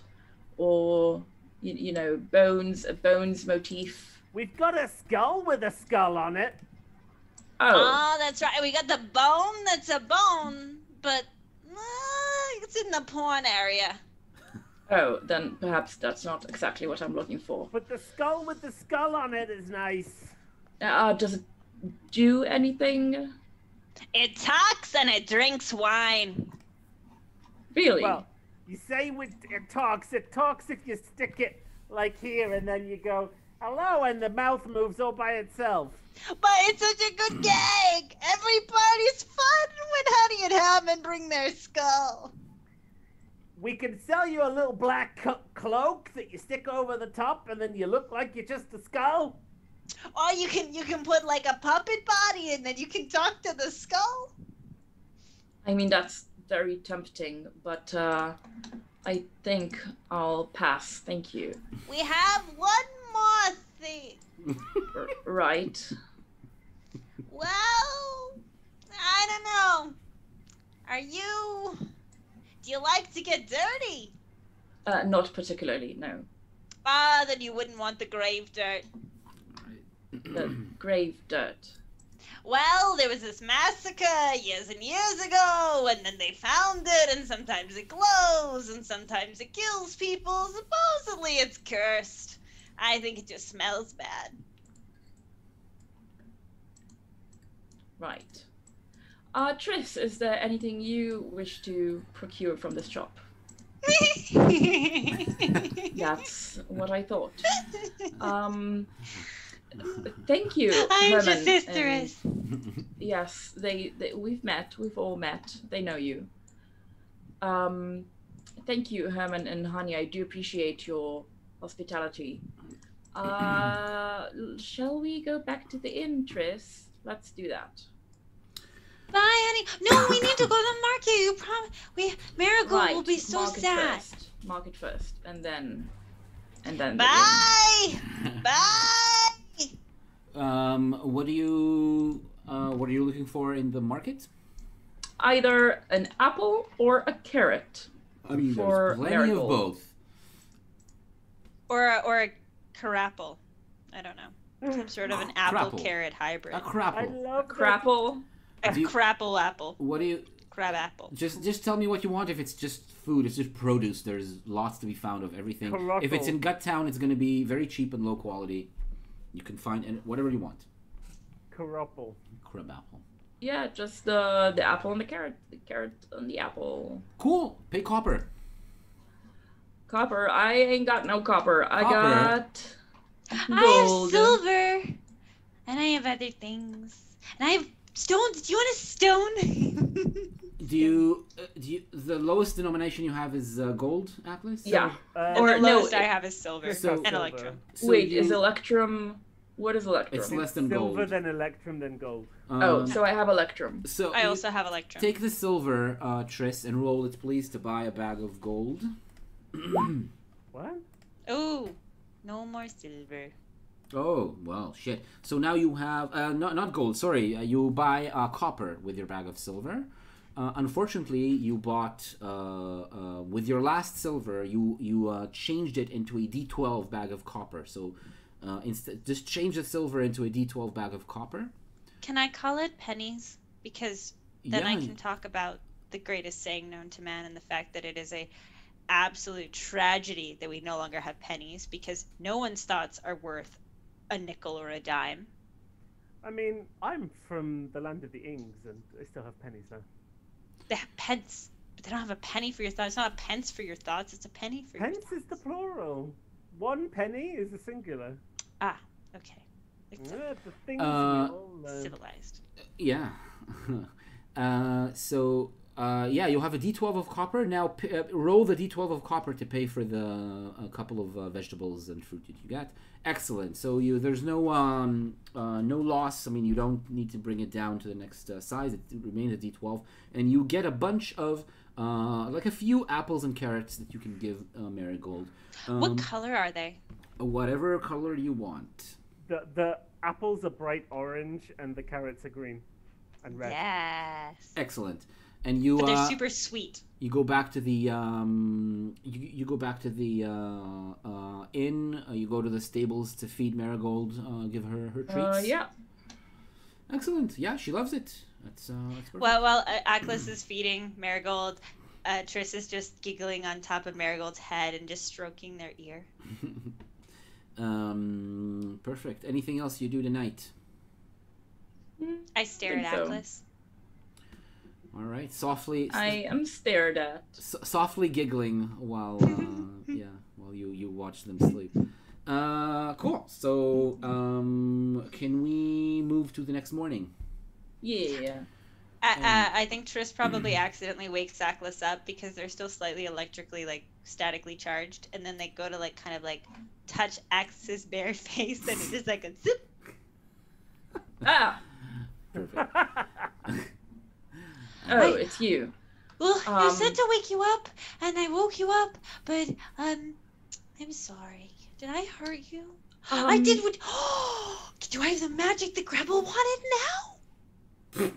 or you know, a bones motif. We've got a skull with a skull on it. Oh, that's right. We got the bone that's a bone, but it's in the porn area. Oh, then perhaps that's not exactly what I'm looking for. But the skull with the skull on it is nice. Does it do anything? It talks and it drinks wine. Really? Well, you say it talks. It talks if you stick it like here, and then you go, hello, and the mouth moves all by itself. But it's such a good gag. Every party's fun when Honey and Hammond bring their skull. We can sell you a little black cloak that you stick over the top, and then you look like you're just a skull. Or you can put like a puppet body, and then you can talk to the skull. I mean, that's very tempting, but I think I'll pass. Thank you. We have one more thing. Right. Well, I don't know. Do you like to get dirty? Not particularly, no. Ah, then you wouldn't want the grave dirt. The grave dirt. Well, there was this massacre years and years ago, and then they found it, and sometimes it glows, and sometimes it kills people. Supposedly it's cursed. I think it just smells bad. Right. Triss, is there anything you wish to procure from this shop? That's what I thought. Thank you, I'm Herman. incestuous. Yes, we've all met. They know you. Thank you, Herman and Hani. I do appreciate your hospitality. Shall we go back to the inn, Triss? Let's do that. Bye, honey. No, we need to go to the market. You promise. Marigold will be so market sad. First. Market first, and then. Bye. Bye. What are you looking for in the market? Either an apple or a carrot. I mean, for there's plenty Marigold. of both. Or a carapple. I don't know. Some sort of an apple crapple. Carrot hybrid. A I crapple. love Crapple. A Do you- crapple apple. What do you? Crab apple. Just tell me what you want. If it's just food, it's just produce. There's lots to be found of everything. Caracal. If it's in Gut Town, it's going to be very cheap and low quality. You can find whatever you want. Carapple. Crab apple. Yeah, just the apple and the carrot. The carrot and the apple. Cool. Pay copper. Copper. I ain't got no copper. I Copper? got I have gold. silver, and I have other things, and I have stones. Do you want a stone? The lowest denomination you have is gold, Atlas? Yeah. And the lowest I have is silver So- and electrum. So Wait, you- is electrum? What is electrum? It's less than Silver, gold. then electrum, then gold. Oh, so I have electrum. So I you also have electrum. take the silver, Triss, and roll it, please, to buy a bag of gold. What? Oh, no more silver. Oh, well, shit. So now you have, not gold, sorry. You buy copper with your bag of silver. Unfortunately, you bought, with your last silver, you changed it into a D12 bag of copper. So instead, just change the silver into a D12 bag of copper. Can I call it pennies? Because then I Yeah. can talk about the greatest saying known to man and the fact that it is a absolute tragedy that we no longer have pennies because no one's thoughts are worth a nickel or a dime. I mean, I'm from the land of the Ings, and I still have pennies now. They have pence, but they don't have a penny for your thoughts. It's not a pence for your thoughts, it's a penny for your Pence thoughts. is the plural. 1 penny is the singular. Ah, okay. Yeah, the things we Uh, all learn. Civilized. Yeah. Yeah, you have a D12 of copper. Now roll the D12 of copper to pay for the a couple of vegetables and fruit that you got. Excellent. So there's no loss. I mean, you don't need to bring it down to the next size. It remains a D12, and you get a bunch of like a few apples and carrots that you can give Marigold. What color are they? Whatever color you want. The apples are bright orange, and the carrots are green and red. Yes. Excellent. And you But they're super sweet. you go back to the you go back to the inn. You go to the stables to feed Marigold. Give her treats. Yeah. Excellent. Yeah, she loves it. That's perfect. Well, while Aklis is feeding Marigold, Triss is just giggling on top of Marigold's head and just stroking their ear. Perfect. Anything else you do tonight? I stare at Think so. Aklis. All right. Softly. I am stared at. Softly giggling while while you watch them sleep. Cool. So can we move to the next morning? Yeah. I think Triss probably accidentally wakes Aklis up because they're still slightly electrically, like, statically charged, and then they go to, like, kind of, like, touch Aklis's bare face, and it's just like a zip. Ah. Perfect. Oh, it's you. Well, you Um, said to wake you up, and I woke you up, but, I'm sorry. Did I hurt you? I did what... Do I have the magic that Grebel wanted now?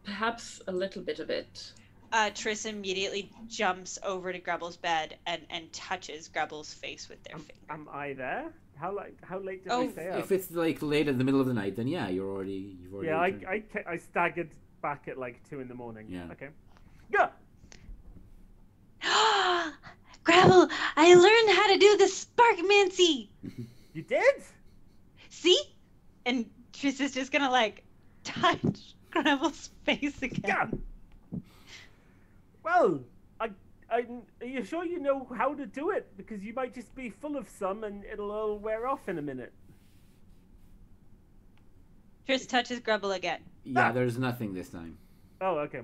Perhaps a little bit of it. Triss immediately jumps over to Grebel's bed and touches Grebel's face with their finger. Am I there? How late did Oh, I stay up? If it's like late in the middle of the night, then yeah, you've already. Yeah, returned. I staggered back at like 2 in the morning. Yeah. Okay. Yeah. Grebel, I learned how to do the sparkmancy. You did? See? And Triss is just gonna like touch Grebel's face again. Yeah. Well, are you sure you know how to do it? Because you might just be full of some and it'll all wear off in a minute. Triss touches Grebel again. Yeah, there's nothing this time. Oh, okay.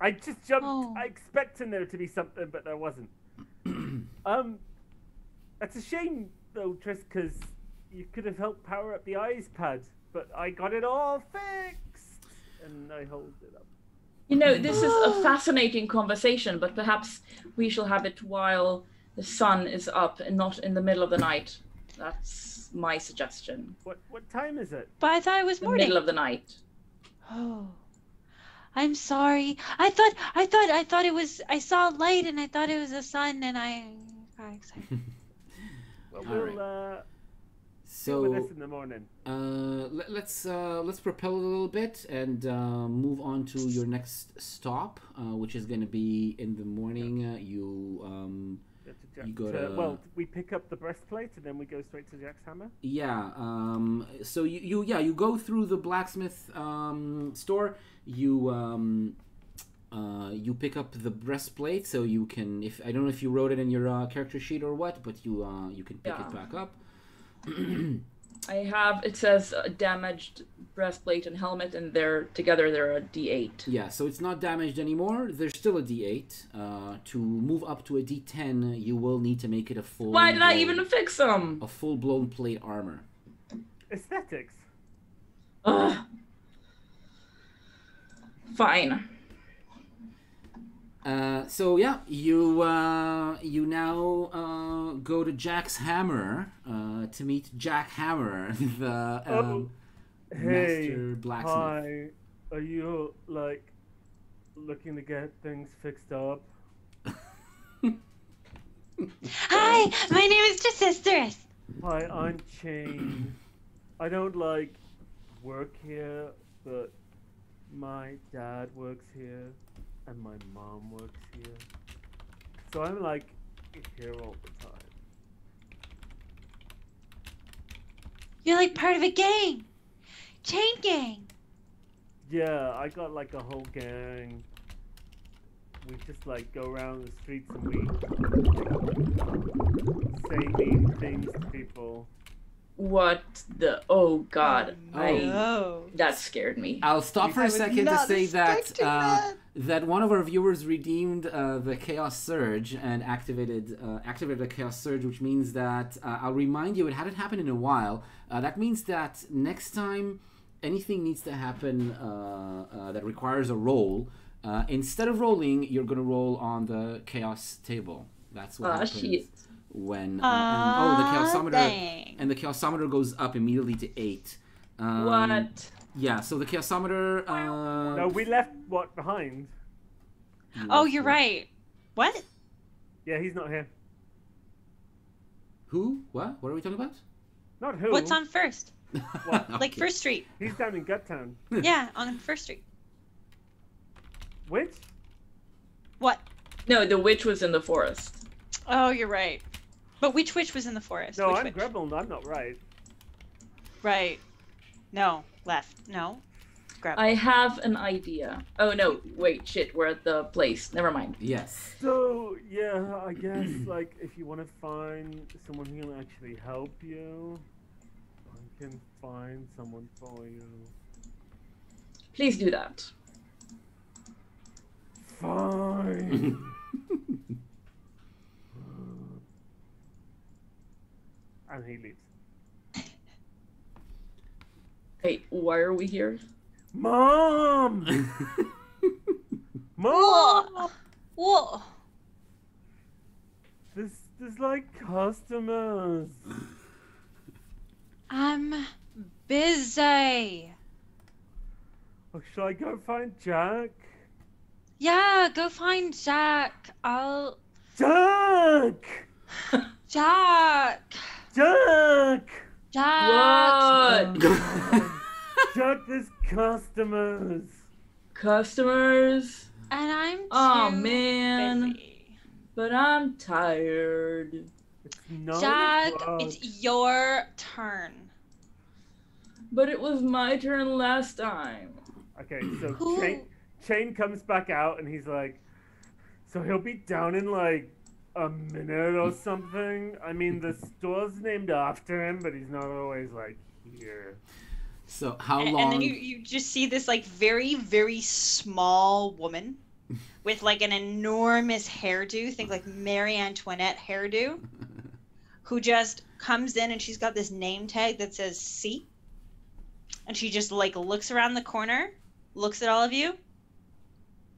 I just jumped. Oh. I expecting there to be something, but there wasn't. That's a shame though, Triss, because you could have helped power up the eyes pad, but I got it all fixed, and I hold it up. You know, this is a fascinating conversation, but perhaps we shall have it while the sun is up and not in the middle of the night. That's my suggestion. What time is it? But I thought it was The morning. middle of the night. Oh. I'm sorry. I thought it was, I saw light and I thought it was the sun and I got excited. Well, All we'll deal with this So in the morning. let's propel a little bit and move on to your next stop, which is going to be in the morning. You go to... Well, we pick up the breastplate and then we go straight to Jack's hammer. Yeah. So you go through the blacksmith store. You pick up the breastplate, so you can. If I don't know if you wrote it in your character sheet or what, but you can pick it back up. I have. It says damaged breastplate and helmet, and together they're a D8. Yeah, so it's not damaged anymore. There's still a D8. To move up to a D10, you will need to make it a full. Why did I even fix them? A full-blown plate armor. Aesthetics. Ugh. Fine. So yeah, you now go to Jack's Hammer to meet Jack Hammer, the master blacksmith. Hi, are you like looking to get things fixed up? Hi, my name is Sisteress. Hi, I'm Chain. I don't like work here, but my dad works here. And my mom works here. So I'm like here all the time. You're like part of a gang. Chain gang. Yeah, I got like a whole gang. We just like go around the streets and we say mean things to people. What the? Oh God! Oh. That scared me. I'll stop for a second to say that one of our viewers redeemed the Chaos Surge and activated the Chaos Surge, which means that I'll remind you, it hadn't happened in a while. That means that next time anything needs to happen that requires a roll, instead of rolling, you're going to roll on the Chaos table. That's what happens. Shit. When the chaosometer goes up immediately to 8. What? Yeah, so the chaosometer. No, we left what behind. Oh, you're right. What? Yeah, he's not here. Who? What? What are we talking about? Not who. What's on First? What? Like First Street. He's down in Guttown. Yeah, on First Street. Which? What? No, the witch was in the forest. Oh, you're right. But which witch was in the forest? No, which I'm witch? Gretel. I'm not right. Right. No. Left. No. Grab. I have an idea. Oh no, wait, shit, we're at the place. Never mind. Yes. So, yeah, I guess, like, if you want to find someone who can actually help you, I can find someone for you. Please do that. Fine. And he leaves. Wait, why are we here? Mom! Mom! Whoa. There's like customers. I'm busy. Oh, should I go find Jack? Yeah, go find Jack. I'll. Jack! Jack. Jack! Jack. What? Jack, there's customers. Customers? And I'm too Oh man. busy. But I'm tired. It's 9 Jack, o'clock. it's your turn. But it was my turn last time. Okay, so Who? Chain comes back out and he's like, so he'll be down in like a minute or something. I mean, the store's named after him, but he's not always like here. So how And long? then you just see this like very, very small woman with like an enormous hairdo, think like Marie Antoinette hairdo, who just comes in and she's got this name tag that says C. And she just like looks around the corner, looks at all of you,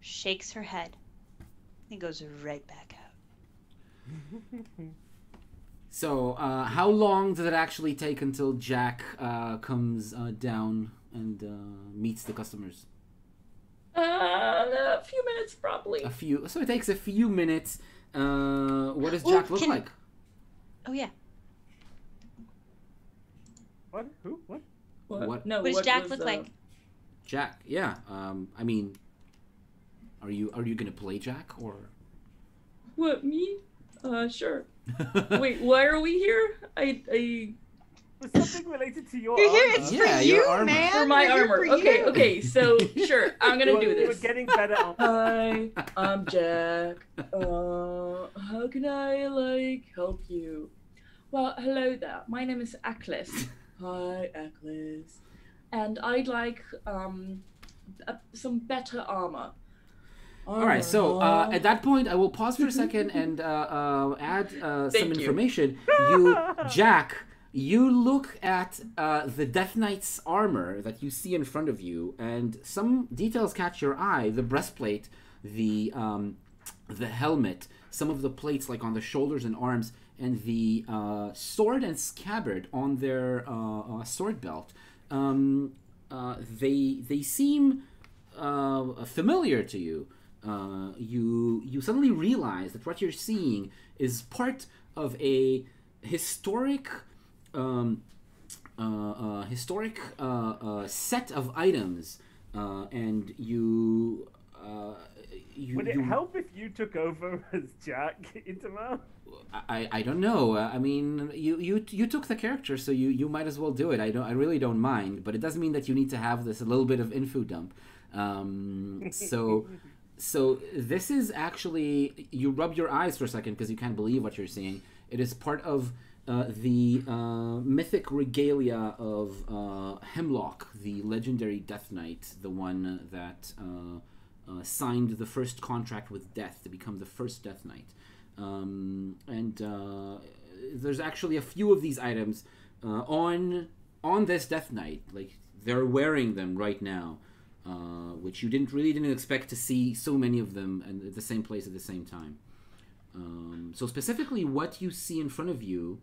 shakes her head, and goes right back out. So how long does it actually take until Jack comes down and meets the customers? A few minutes probably. A few. So it takes a few minutes. What does Jack look like? Oh yeah. What? Who? What? What? No, What does Jack was, look like? Jack. Yeah. I mean, are you gonna play Jack or? What, me? Sure. Wait, why are we here? Was something related to your You're here. armor? It's Yeah, for your you, armor. man. For my We're here armor. for Okay, you. okay, so sure, I'm gonna do You were this. getting better armor. Hi, I'm Jack. How can I help you? Well, hello there. My name is Aklis. Hi, Aklis. And I'd like some better armor. All right, so at that point, I will pause for a second and add some Thank you. information. Jack, you look at the Death Knight's armor that you see in front of you, and some details catch your eye. The breastplate, the helmet, some of the plates like on the shoulders and arms, and the sword and scabbard on their sword belt. They seem familiar to you. You suddenly realize that what you're seeing is part of a historic set of items, and Would it help if you took over as Jack Itamar? I don't know. I mean, you took the character, so you might as well do it. I really don't mind, but it doesn't mean that you need to have this a little bit of info dump. So this is actually, you rub your eyes for a second because you can't believe what you're seeing. It is part of the mythic regalia of Hemlock, the legendary Death Knight, the one that signed the first contract with Death to become the first Death Knight. There's actually a few of these items on this Death Knight. Like, they're wearing them right now. Which you didn't expect to see so many of them at the same place at the same time. So specifically, what you see in front of you.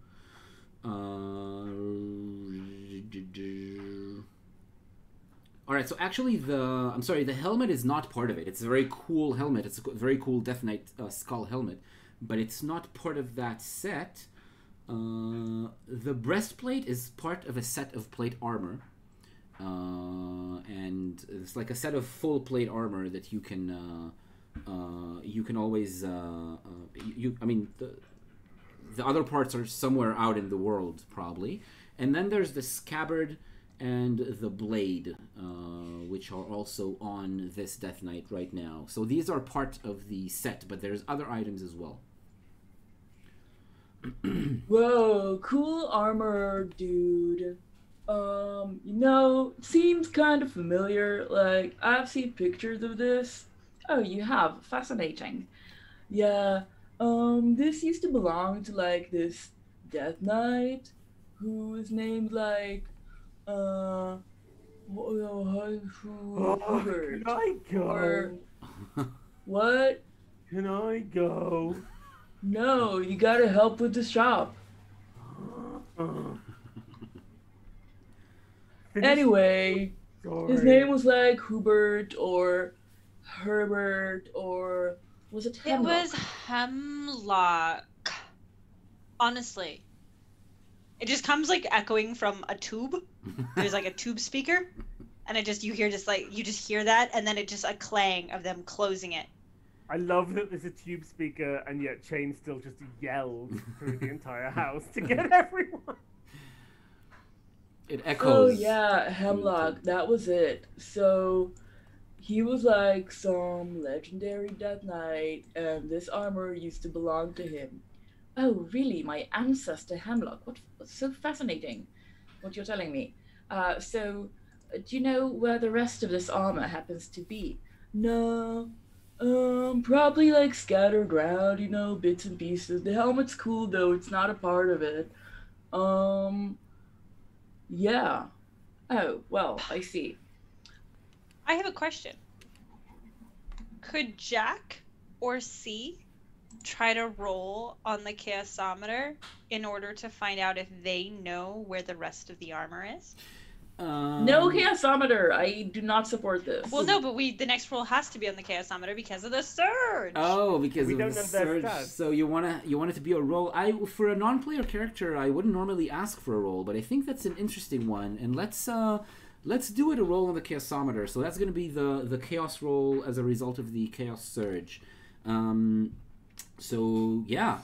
All right. So actually, the helmet is not part of it. It's a very cool helmet. It's a very cool Death Knight skull helmet, but it's not part of that set. The breastplate is part of a set of plate armor. And it's like a set of full plate armor that you can always I mean the other parts are somewhere out in the world probably, and then there's the scabbard and the blade, which are also on this Death Knight right now. So these are part of the set, but there's other items as well. Whoa, cool armor, dude. Seems kind of familiar. Like, I've seen pictures of this. Oh, you have? Fascinating. Yeah, this used to belong to, this Death Knight, who is named, Can Hubert. I go? Or, what? Can I go? No, you gotta help with the shop. Anyway, his name was Hubert or Herbert or was it Hemlock? It was Hemlock. Honestly. It just comes echoing from a tube. There's a tube speaker. And you hear that, and then it just a clang of them closing it. I love that there's a tube speaker and yet Chain still just yells through the entire house to get everyone. It echoes. Oh yeah, Hemlock, that was it. So he was some legendary Death Knight, and this armor used to belong to him. Oh really, my ancestor Hemlock. What's so fascinating what you're telling me. So do you know where the rest of this armor happens to be? No. Probably scattered around, bits and pieces. The helmet's cool though, it's not a part of it. Yeah. Oh, well, I see. I have a question. Could Jack or C try to roll on the chaosometer in order to find out if they know where the rest of the armor is? No chaosometer. I do not support this. Well, no, but the next roll has to be on the chaosometer because of the surge. Oh, because We of don't the know their surge. stats. So you want it to be a roll. For a non-player character, I wouldn't normally ask for a roll, but I think that's an interesting one. And let's do it a roll on the chaosometer. So that's going to be the chaos roll as a result of the chaos surge. So yeah,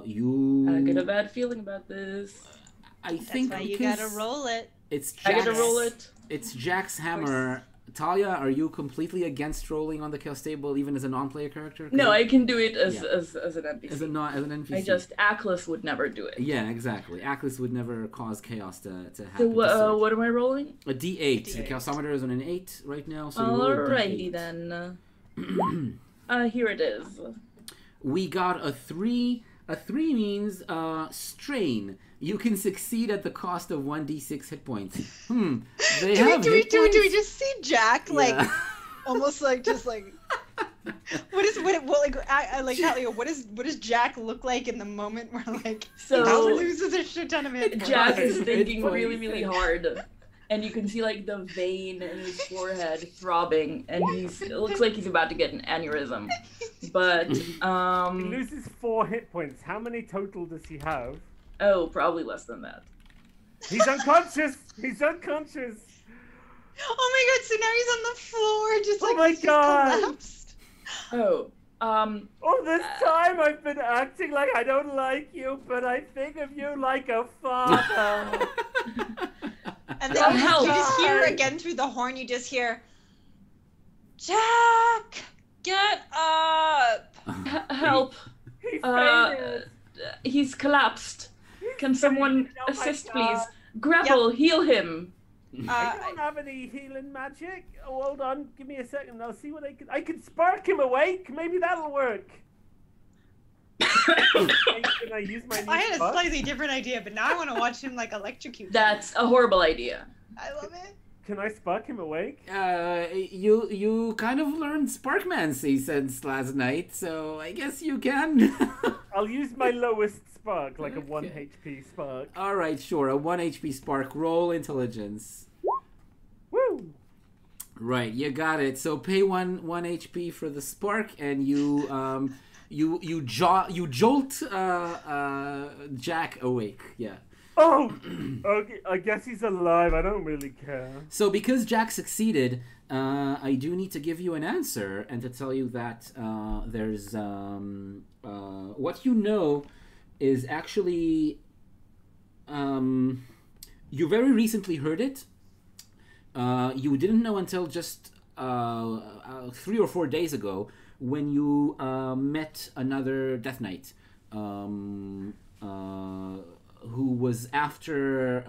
you. I get a bad feeling about this. I think That's why you because gotta roll it. it's I get to Jack's, roll it. it's Jack's hammer. Talia, are you completely against rolling on the chaos table, even as a non-player character? No, I can do it as Yeah. as an NPC. as an NPC. Atlas would never do it. Yeah, exactly. Atlas would never cause chaos to happen. So to Serge. what am I rolling? A D8. The D8. chaosometer is on an 8 right now, so you roll a Alrighty D8. then. Here it is. We got a 3. A 3 means strain. You can succeed at the cost of 1d6 hit points. They Do have we hit points? just see Jack like Yeah. almost like just like Talia, what does Jack look like in the moment where like So- he loses a shit ton of it? Jack is Hit thinking points. really, really hard. And you can see like the vein in his forehead throbbing, and it looks like he's about to get an aneurysm. But He loses 4 hit points. How many total does he have? oh, probably less than that. He's unconscious! He's unconscious! Oh my god! So now he's on the floor, just Oh like my he's just God. collapsed. Oh, All this time I've been acting like I don't like you, but I think of you like a father. And Well, then help. you just hear again through the horn. You just hear, Jack, get up. help! He Uh, fainted. He's collapsed. Can someone Oh my assist, God. please? Grapple, heal him. I don't have any healing magic. Oh, hold on, give me a second. I'll see what I can spark him awake. Maybe that'll work. Can I use my new I had a spark? slightly different idea, but now I want to watch him like electrocute. That's a horrible idea. I love it. Can I spark him awake? You kind of learned Sparkmancy since last night, so I guess you can. I'll use my lowest spark, like a 1 Okay. HP spark. Alright, sure. A 1 HP spark. Roll intelligence. Woo! Right, you got it. So pay one HP for the spark, and you jolt Jack awake. Yeah. Oh! Okay, I guess he's alive. I don't really care. So because Jack succeeded, I do need to give you an answer and to tell you that there's what you know is actually you very recently heard it. You didn't know until just 3 or 4 days ago when you met another Death Knight who was after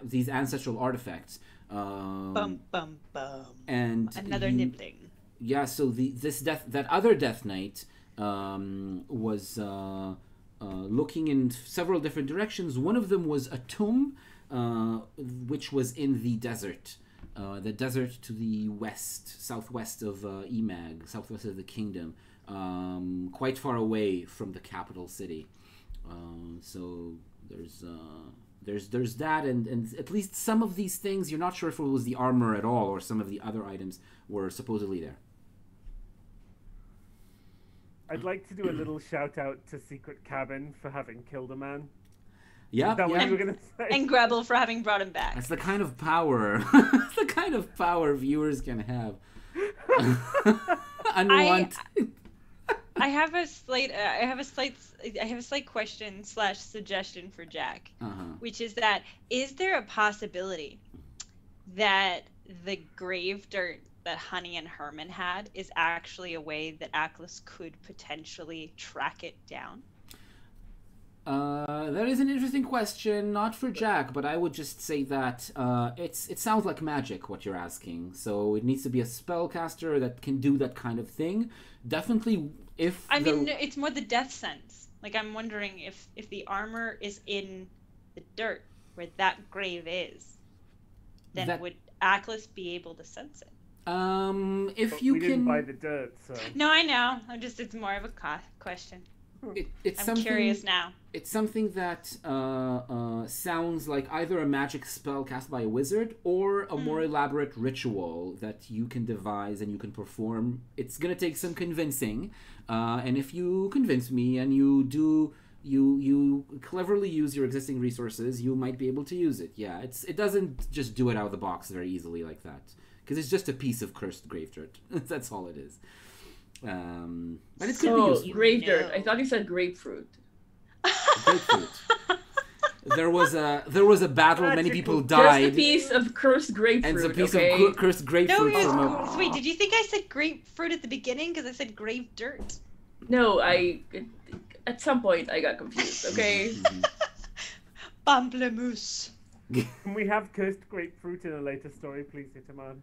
these ancestral artifacts. Bum bum bum. And Another you- nibbling. Yeah, so that other Death Knight was looking in several different directions. One of them was a tomb, which was in the desert to the southwest of Emag, southwest of the kingdom, quite far away from the capital city. So there's that, and at least some of these things you're not sure if it was the armor at all or some of the other items were supposedly there. I'd like to do a little shout out to Secret Cabin for having killed a man. Yeah, Is that what yeah. you were gonna say? And Grabble for having brought him back. That's the kind of power. That's the kind of power viewers can have. Unwanted. I have a slight question / suggestion for Jack, which is that is there a possibility that the grave dirt that Honey and Herman had is actually a way that Atlas could potentially track it down? That is an interesting question, not for Jack, but I would just say that it sounds like magic what you're asking. So it needs to be a spellcaster that can do that kind of thing. Definitely, if I mean, it's more the death sense. Like, I'm wondering if the armor is in the dirt where that grave is, then would Atlas be able to sense it? If But you we can, didn't buy the dirt, so. No, I know. It's more of a question. it's I'm something. curious now. It's something that sounds like either a magic spell cast by a wizard or a more elaborate ritual that you can devise and you can perform. It's gonna take some convincing, and if you convince me and you cleverly use your existing resources, you might be able to use it. Yeah, it doesn't just do it out of the box very easily like that, because it's just a piece of cursed grave dirt. That's all it is. But it could be So, useful. grave dirt. know. I thought you said grapefruit. Grapefruit. There was a battle. Many people Just died. a piece of cursed grapefruit, and it's a piece okay? of cursed No, grapefruit it from a. was, wait, did you think I said grapefruit at the beginning? Because I said grave dirt. No, at some point I got confused, okay? Pamplemousse. Can we have cursed grapefruit in a later story, please, Itaman?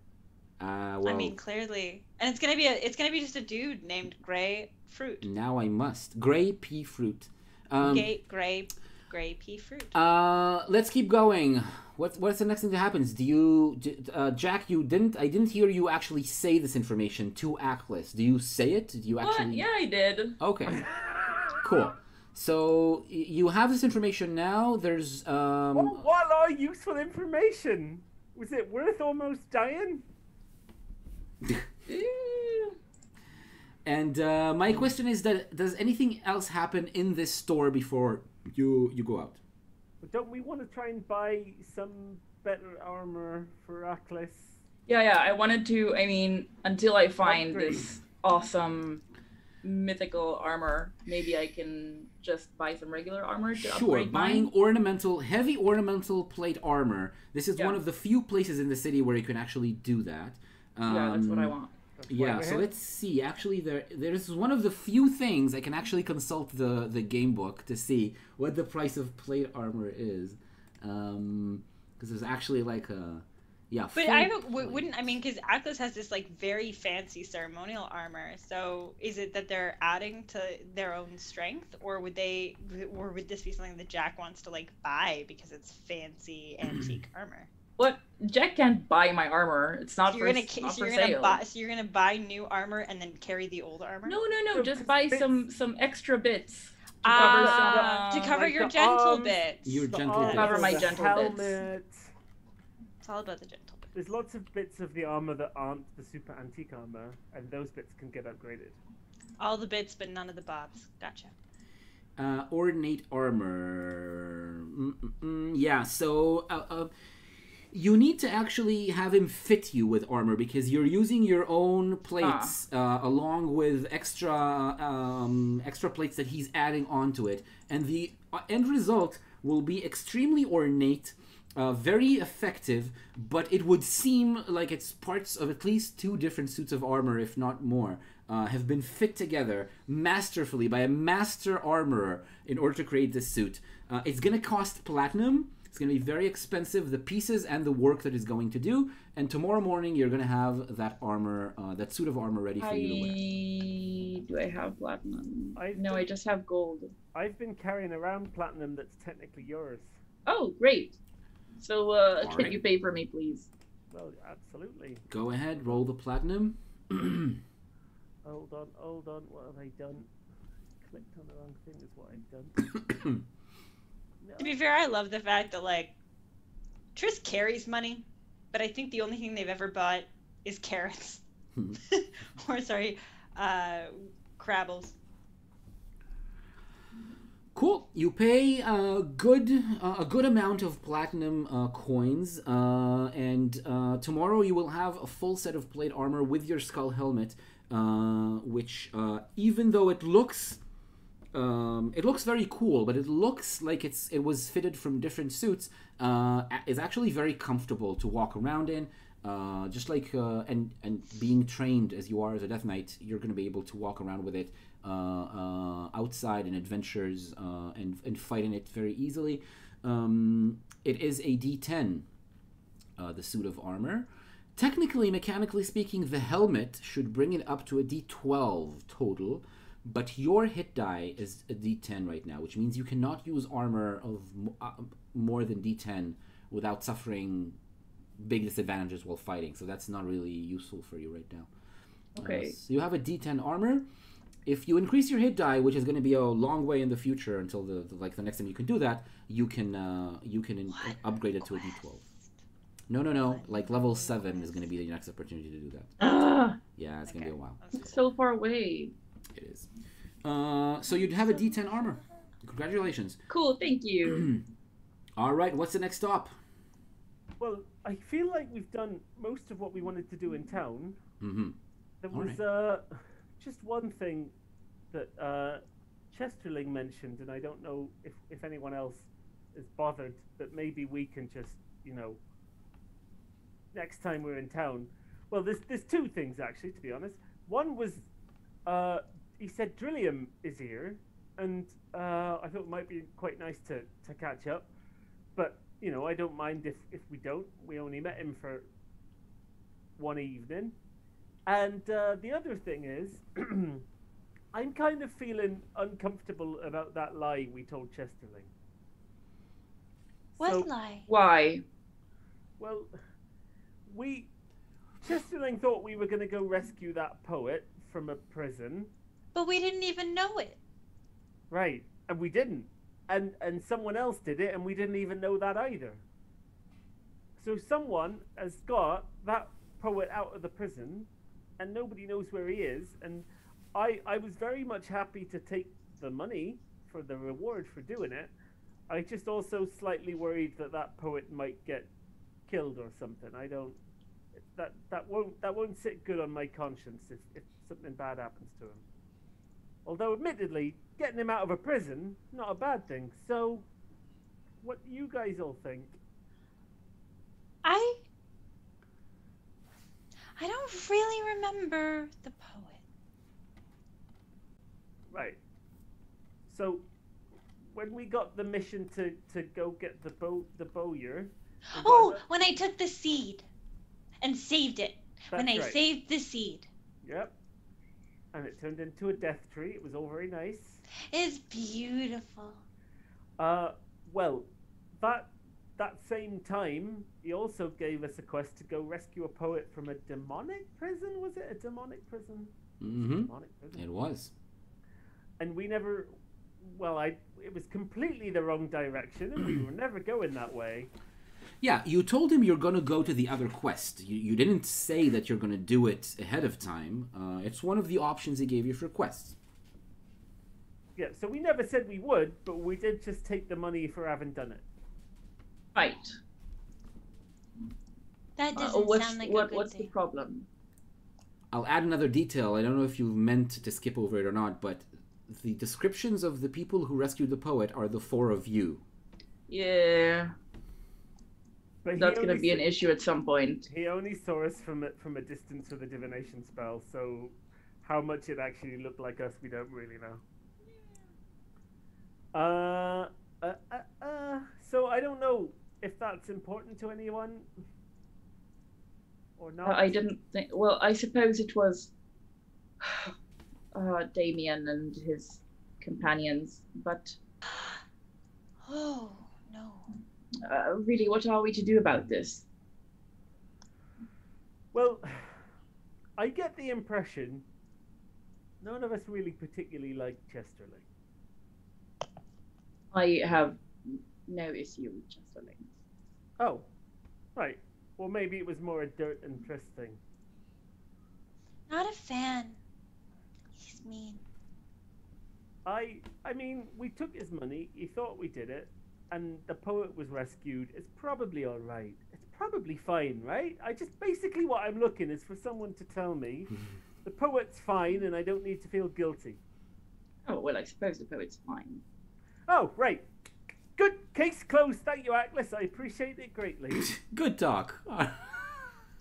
Well, I mean, clearly, and it's gonna be just a dude named Gray Fruit. now I must. Gray pea fruit. Gray pea fruit. Let's keep going. What's the next thing that happens? Jack? I didn't hear you actually say this information to Atlas. Do you say it? Did you actually? What? Yeah, I did. Okay. Cool. So you have this information now. There's What are useful information? Was it worth almost dying? And my question is that does anything else happen in this store before you go out? But don't we want to try and buy some better armor for Aklis? Yeah, I wanted to, until I find Upgrade. this awesome mythical armor, maybe I can just buy some regular armor to Sure, upgrade buying mine. heavy ornamental plate armor. This is Yeah. one of the few places in the city where you can actually do that. Yeah, that's what I want. That's why Yeah, we're so here. let's see. Actually, there's one of the few things I can actually consult the game book to see what the price of plate armor is, because there's actually like a But full I plate. wouldn't. I mean, because Atlas has this like very fancy ceremonial armor. So is it that they're adding to their own strength, or would this be something that Jack wants to like buy because it's fancy antique armor? What? Jack can't buy my armor. It's not So for, you're not for gonna sale. buy. So you're gonna buy new armor and then carry the old armor. No, So just just buy bits. some extra bits. To cover like your the gentle arms, bits. Your the gentle arms, bits. Cover my the gentle helmet. bits. It's all about the gentle bits. There's lots of bits of the armor that aren't the super antique armor, and those bits can get upgraded. All the bits, but none of the bobs. Gotcha. Ornate armor. Yeah, so you need to actually have him fit you with armor because you're using your own plates along with extra plates that he's adding onto it, and the end result will be extremely ornate, very effective, but it would seem like it's parts of at least two different suits of armor, if not more, have been fit together masterfully by a master armorer in order to create this suit. It's going to cost platinum. It's going to be very expensive, the pieces and the work that it's going to do. And tomorrow morning, you're going to have that armor, that suit of armor ready for you to wear. Do I have platinum? I No, I just have gold. I've been carrying around platinum that's technically yours. Oh, great. So, can right. you pay for me, please? Well, absolutely. Go ahead, roll the platinum. Hold on. What have I done? Clicked on the wrong thing is what I've done. To be fair, I love the fact that like Triss carries money, but I think the only thing they've ever bought is carrots. Or sorry, crabbles. Cool. You pay a good amount of platinum coins, and tomorrow you will have a full set of plate armor with your skull helmet, which even though it looks very cool, but it looks like it was fitted from different suits, is actually very comfortable to walk around in. Just like and being trained as you are as a Death Knight, you're going to be able to walk around with it outside in adventures and fight in it very easily. It is a D10, the suit of armor. Technically, mechanically speaking, the helmet should bring it up to a D12 total, but your hit die is a D10 right now, which means you cannot use armor of more than D10 without suffering big disadvantages while fighting. So that's not really useful for you right now. Okay. So you have a D10 armor. If you increase your hit die, which is going to be a long way in the future until the next time you can do that, you can upgrade it to a D12. No. Like level 7 is going to be the next opportunity to do that. Yeah, it's going to be a while. It's so far away. It is. So you'd have a D10 armor. Congratulations. Cool, thank you. All right, what's the next stop? Well, I feel like we've done most of what we wanted to do in town. Mm-hmm. There All was just one thing that Chesterling mentioned, and I don't know if anyone else is bothered, but maybe we can just, next time we're in town. Well, there's two things actually, to be honest. One was he said Drillium is here, and I thought it might be quite nice to catch up. But I don't mind if we don't. We only met him for one evening. And the other thing is, I'm kind of feeling uncomfortable about that lie we told Chesterling. What lie? Why? Well, Chesterling thought we were going to go rescue that poet from a prison. But we didn't even know it. Right, and we didn't. And someone else did it, and we didn't even know that either. So someone has got that poet out of the prison, and nobody knows where he is. And I was very much happy to take the money for the reward for doing it. I just also slightly worried that poet might get killed or something. I don't. That won't sit good on my conscience if something bad happens to him. Although, admittedly, getting him out of a prison, not a bad thing. So, what do you guys all think? I don't really remember the poet. Right. So, when we got the mission to go get the bowyer. Oh, when I took the seed and saved it. When I right. saved the seed. Yep. And it turned into a death tree. It was all very nice. It's beautiful. Well, that same time, he also gave us a quest to go rescue a poet from a demonic prison. Was it a demonic prison? Mm-hmm. Demonic prison. It was. And we never. Well, it was completely the wrong direction, and we were never going that way. Yeah, you told him you're going to go to the other quest. You didn't say that you're going to do it ahead of time. It's one of the options he gave you for quests. Yeah, so we never said we would, but we did just take the money for having done it. Right. That doesn't sound like a good what's thing. the problem? I'll add another detail. I don't know if you meant to skip over it or not, but the descriptions of the people who rescued the poet are the four of you. Yeah. But That's going to be an issue at some point. He only saw us from a distance with a divination spell, so how much it actually looked like us, we don't really know. So I don't know if that's important to anyone or not. I didn't think. Well, I suppose it was Damien and his companions, but Oh, no. really, what are we to do about this? Well, I get the impression none of us really particularly like Chesterling. I have no issue with Chesterling. Oh, right. Well, maybe it was more a dirt interest thing. Not a fan. He's mean. I mean, we took his money, he thought we did it, and the poet was rescued. It's probably all right. It's probably fine, right? Basically what I'm looking is for someone to tell me the poet's fine and I don't need to feel guilty. Oh, well, I suppose the poet's fine. Oh, right. Good. Case closed. Thank you, Atlas. I appreciate it greatly. Good talk.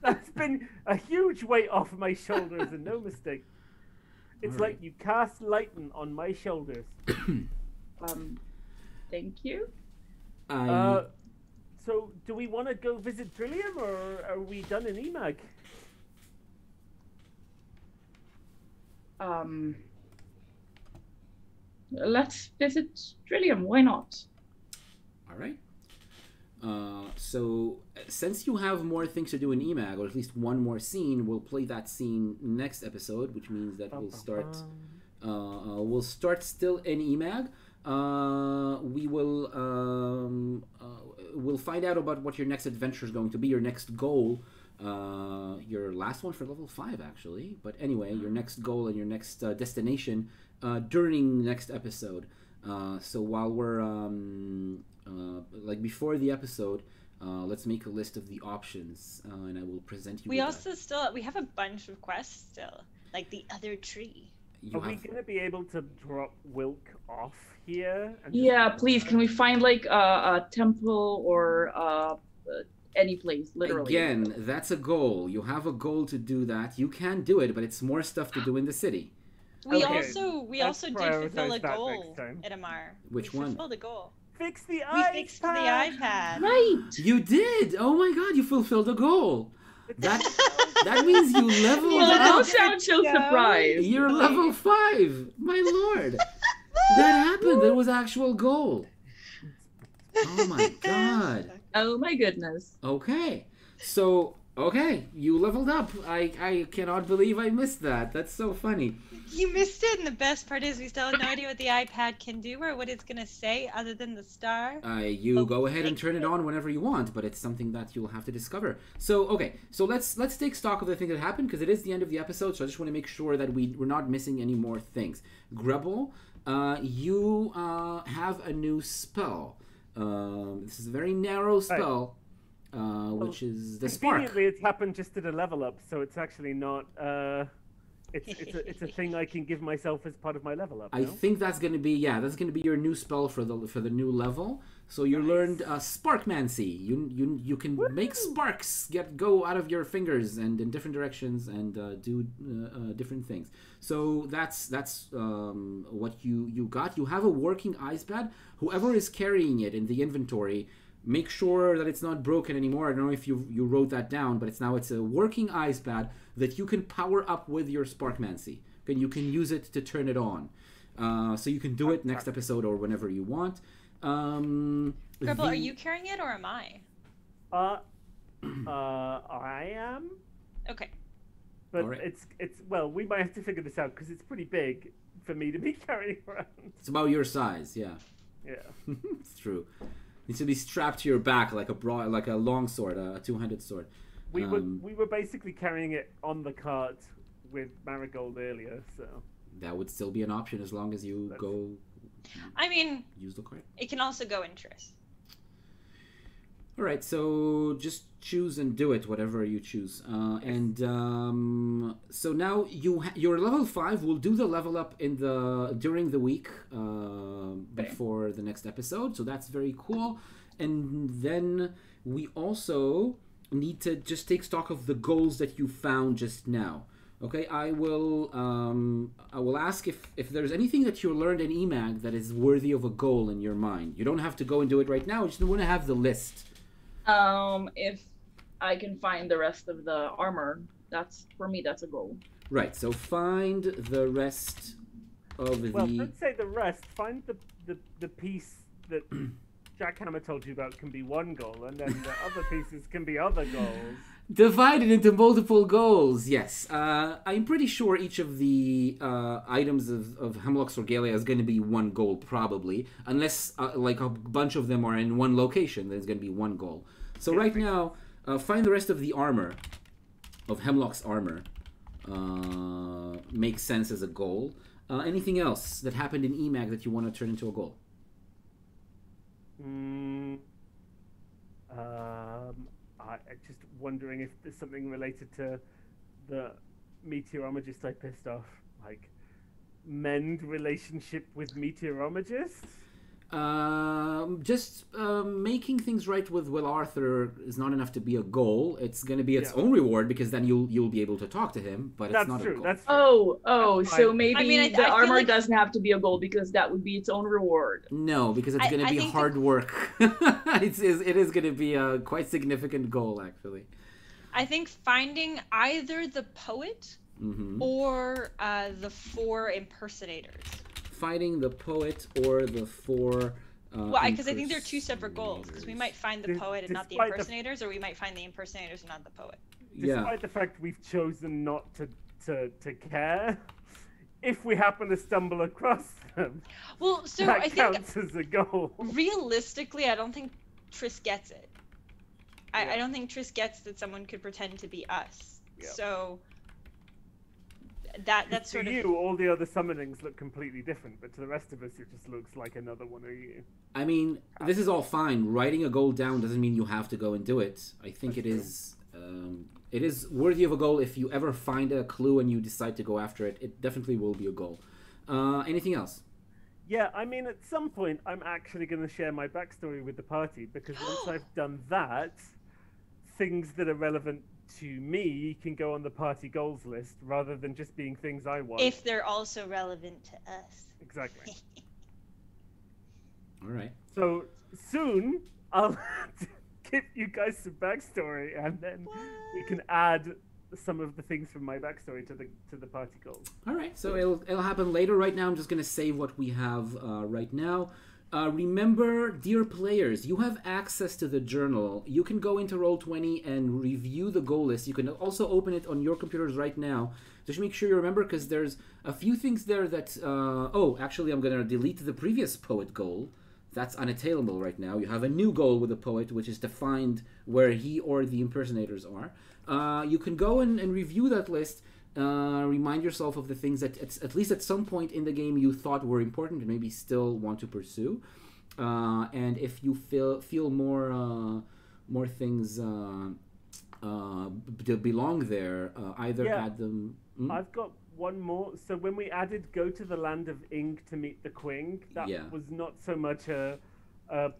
That's been a huge weight off my shoulders and no mistake. It's like you cast lightning on my shoulders. Thank you. So do we want to go visit Drillium or are we done in Emag? Let's visit Drillium. Why not? All right. So since you have more things to do in Emag, or at least one more scene, we'll play that scene next episode, which means that we'll start. We'll start still in Emag. We will we'll find out about what your next adventure is going to be, your next goal, your last one for level 5 actually. But anyway, your next goal and your next destination during next episode. So while we're like before the episode, let's make a list of the options, and I will present you. We also we have a bunch of quests still. like the other tree. Are we gonna be able to drop Wilk off here? And Yeah, please. Can we find like a temple or any place, literally? Again, that's a goal. You have a goal to do that. You can do it, but it's more stuff to do in the city. We Okay, also did fulfill a prioritize that goal next time. at Amar. Which we one? fulfilled a goal. Fix the We iPad. fixed the iPad. Right. You did! Oh my god, you fulfilled a goal! That means you leveled Well, up! don't sound so surprised. You're level 5! My lord! That happened! There was actual goal! Oh my god! Oh my goodness. Okay. So, okay, you leveled up. I cannot believe I missed that. That's so funny. You missed it, and the best part is we still have no idea what the iPad can do or what it's gonna say other than the star. You go ahead and turn it on whenever you want, but it's something that you'll have to discover. So, okay, so let's take stock of the thing that happened, because it is the end of the episode, so I just want to make sure that we're not missing any more things. Grebel, you have a new spell. This is a very narrow spell, which is the spark. Conveniently, it's happened just at a level up, so it's actually not. It's a thing I can give myself as part of my level up. I think that's gonna be your new spell for the new level. So you learned Sparkmancy. You can make sparks go out of your fingers and in different directions and do different things. So that's what you got. You have a working ice pad. Whoever is carrying it in the inventory, make sure that it's not broken anymore. I don't know if you wrote that down, but it's a working ice pad that you can power up with your Sparkmancy. And you can use it to turn it on. So you can do it next episode or whenever you want. Grebel, are you carrying it or am I? I am. Okay. But Alright. it's well, we might have to figure this out because it's pretty big for me to be carrying around. It's about your size, yeah. Yeah. It's true. It needs to be strapped to your back like a long sword, a two-handed sword. We were basically carrying it on the cart with Marigold earlier, so That would still be an option as long as you go. I mean, use the cart. it can also go in Triss. All right, so just choose and do it, whatever you choose. So now you're level 5. We'll do the level up during the week before the next episode. So that's very cool. And then we also need to just take stock of the goals that you found just now. Okay, I will ask if there's anything that you learned in Emag that is worthy of a goal in your mind. You don't have to go and do it right now. You just want to have the list. If I can find the rest of the armor, that's a goal. Right. So find the rest of well, let's say the rest. Find the piece that Jackhammer told you about can be one goal, and then the other pieces can be other goals. Divided into multiple goals. Yes. I'm pretty sure each of the items of Hemlock's Regalia is going to be one goal, probably, unless like a bunch of them are in one location. There's going to be one goal. So right now, find the rest of the armor of Hemlock's armor. Makes sense as a goal. Anything else that happened in Emag that you want to turn into a goal? I'm just wondering if there's something related to the meteorologist I pissed off, like mend relationship with meteorologists. Making things right with Will Arthur is not enough to be a goal. It's going to be its own reward because then you'll be able to talk to him. But it's not a goal. That's true. So maybe I the feel armor like... doesn't have to be a goal because that would be its own reward. No, because it's going to be hard work. It is going to be a quite significant goal, actually. I think finding either the poet or the 4 impersonators. Fighting the poet or the 4 well, because I think they're 2 separate goals. Because we might find the poet and not the impersonators, or we might find the impersonators and not the poet. Despite the fact we've chosen not to care, if we happen to stumble across them, well, so that I think counts as a goal. Realistically, I don't think Triss gets it. I don't think Triss gets that someone could pretend to be us. Yeah. So that's sort to of... you, all the other summonings look completely different, but to the rest of us, it just looks like another one of you. I mean, this is all fine. Writing a goal down doesn't mean you have to go and do it. I think it is it is worthy of a goal. If you ever find a clue and you decide to go after it, it definitely will be a goal. Anything else? Yeah, I mean, at some point, I'm actually going to share my backstory with the party, because once I've done that, things that are relevant to me can go on the party goals list, rather than just being things I want. If they're also relevant to us. Exactly. All right. So soon, I'll give you guys some backstory, and then we can add some of the things from my backstory to the party goals. All right, so it'll happen later. Right now, I'm just going to save what we have right now. Remember, dear players, you have access to the journal. You can go into Roll20 and review the goal list. You can also open it on your computers right now. Just make sure you remember, because there's a few things there that... oh, actually, I'm going to delete the previous poet goal. That's unattainable right now. You have a new goal with the poet, which is to find where he or the impersonators are. You can go and review that list. Remind yourself of the things that at least at some point in the game you thought were important and maybe still want to pursue. And if you feel more things belong there, either add them. I've got one more. So when we added "Go to the land of Ink to meet the Queen," that was not so much a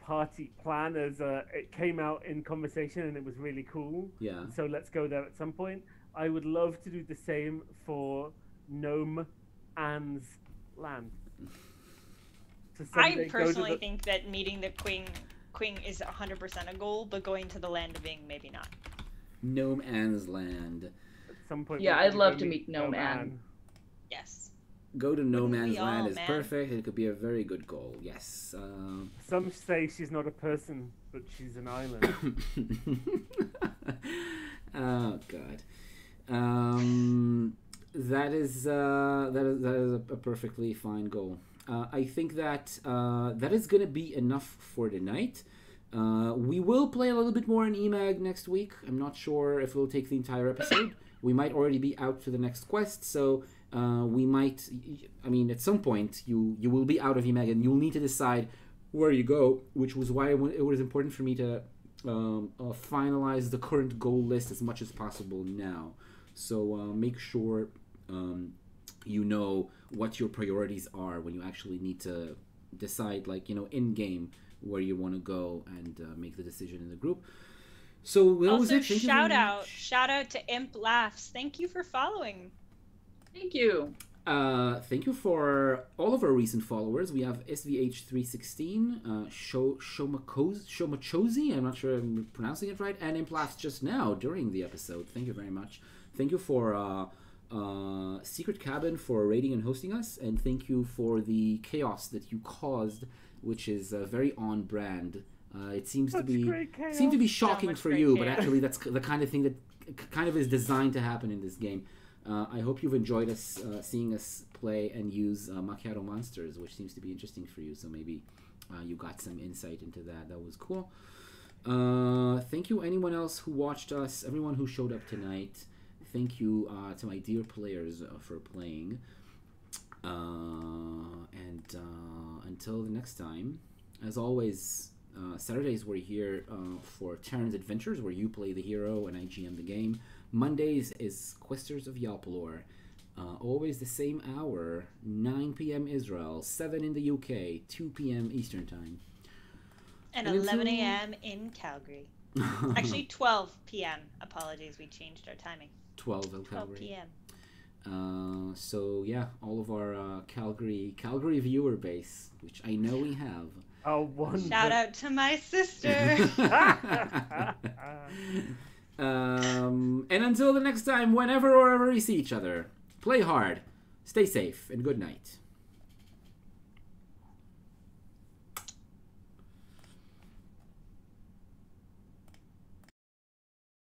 party plan as it came out in conversation and it was really cool. Yeah. So let's go there at some point. I would love to do the same for Gnome Anne's land. I personally think that meeting the Queen is 100% a goal, but going to the land of Ing, maybe not. Gnome Anne's land. At some point. Yeah, I'd love to meet Gnome Anne. Yes. Go to No Man's we all, Land is man? perfect. It could be a very good goal. Yes. Some say she's not a person, but she's an island. Oh God. That is a perfectly fine goal. I think that that is going to be enough for tonight. We will play a little bit more in Emag next week. I'm not sure if we'll take the entire episode. We might already be out to the next quest, so we might. I mean, at some point you will be out of Emag, and you'll need to decide where you go. Which was why it was important for me to finalize the current goal list as much as possible now. So make sure you know what your priorities are when you actually need to decide, like, in game, where you want to go and make the decision in the group. So that was Also, it. shout out to Imp Laughs. Thank you for following. Thank you. Thank you for all of our recent followers. We have SVH316, Shomachozi, I'm not sure I'm pronouncing it right, and Imp Laughs just now during the episode. Thank you very much. Thank you for Secret Cabin for rating and hosting us, and thank you for the chaos that you caused, which is very on brand. It seems to be shocking for you, but actually that's the kind of thing that kind of is designed to happen in this game. I hope you've enjoyed us seeing us play and use Macchiato Monsters, which seems to be interesting for you. So maybe you got some insight into that. That was cool. Thank you anyone else who watched us, everyone who showed up tonight. Thank you to my dear players for playing. And until the next time, as always, Saturdays we're here for Terran's Adventures, where you play the hero and I GM the game. Mondays is Questers of Yalpelor. Always the same hour, 9 p.m. Israel, 7 in the UK, 2 p.m. Eastern Time. And 11 a.m. in Calgary. Actually, 12 p.m. Apologies, we changed our timing. 12 12 p.m. So yeah, all of our Calgary viewer base, which I know we have. Oh, wonderful. Shout out to my sister. And until the next time, whenever or ever we see each other, play hard, stay safe, and good night.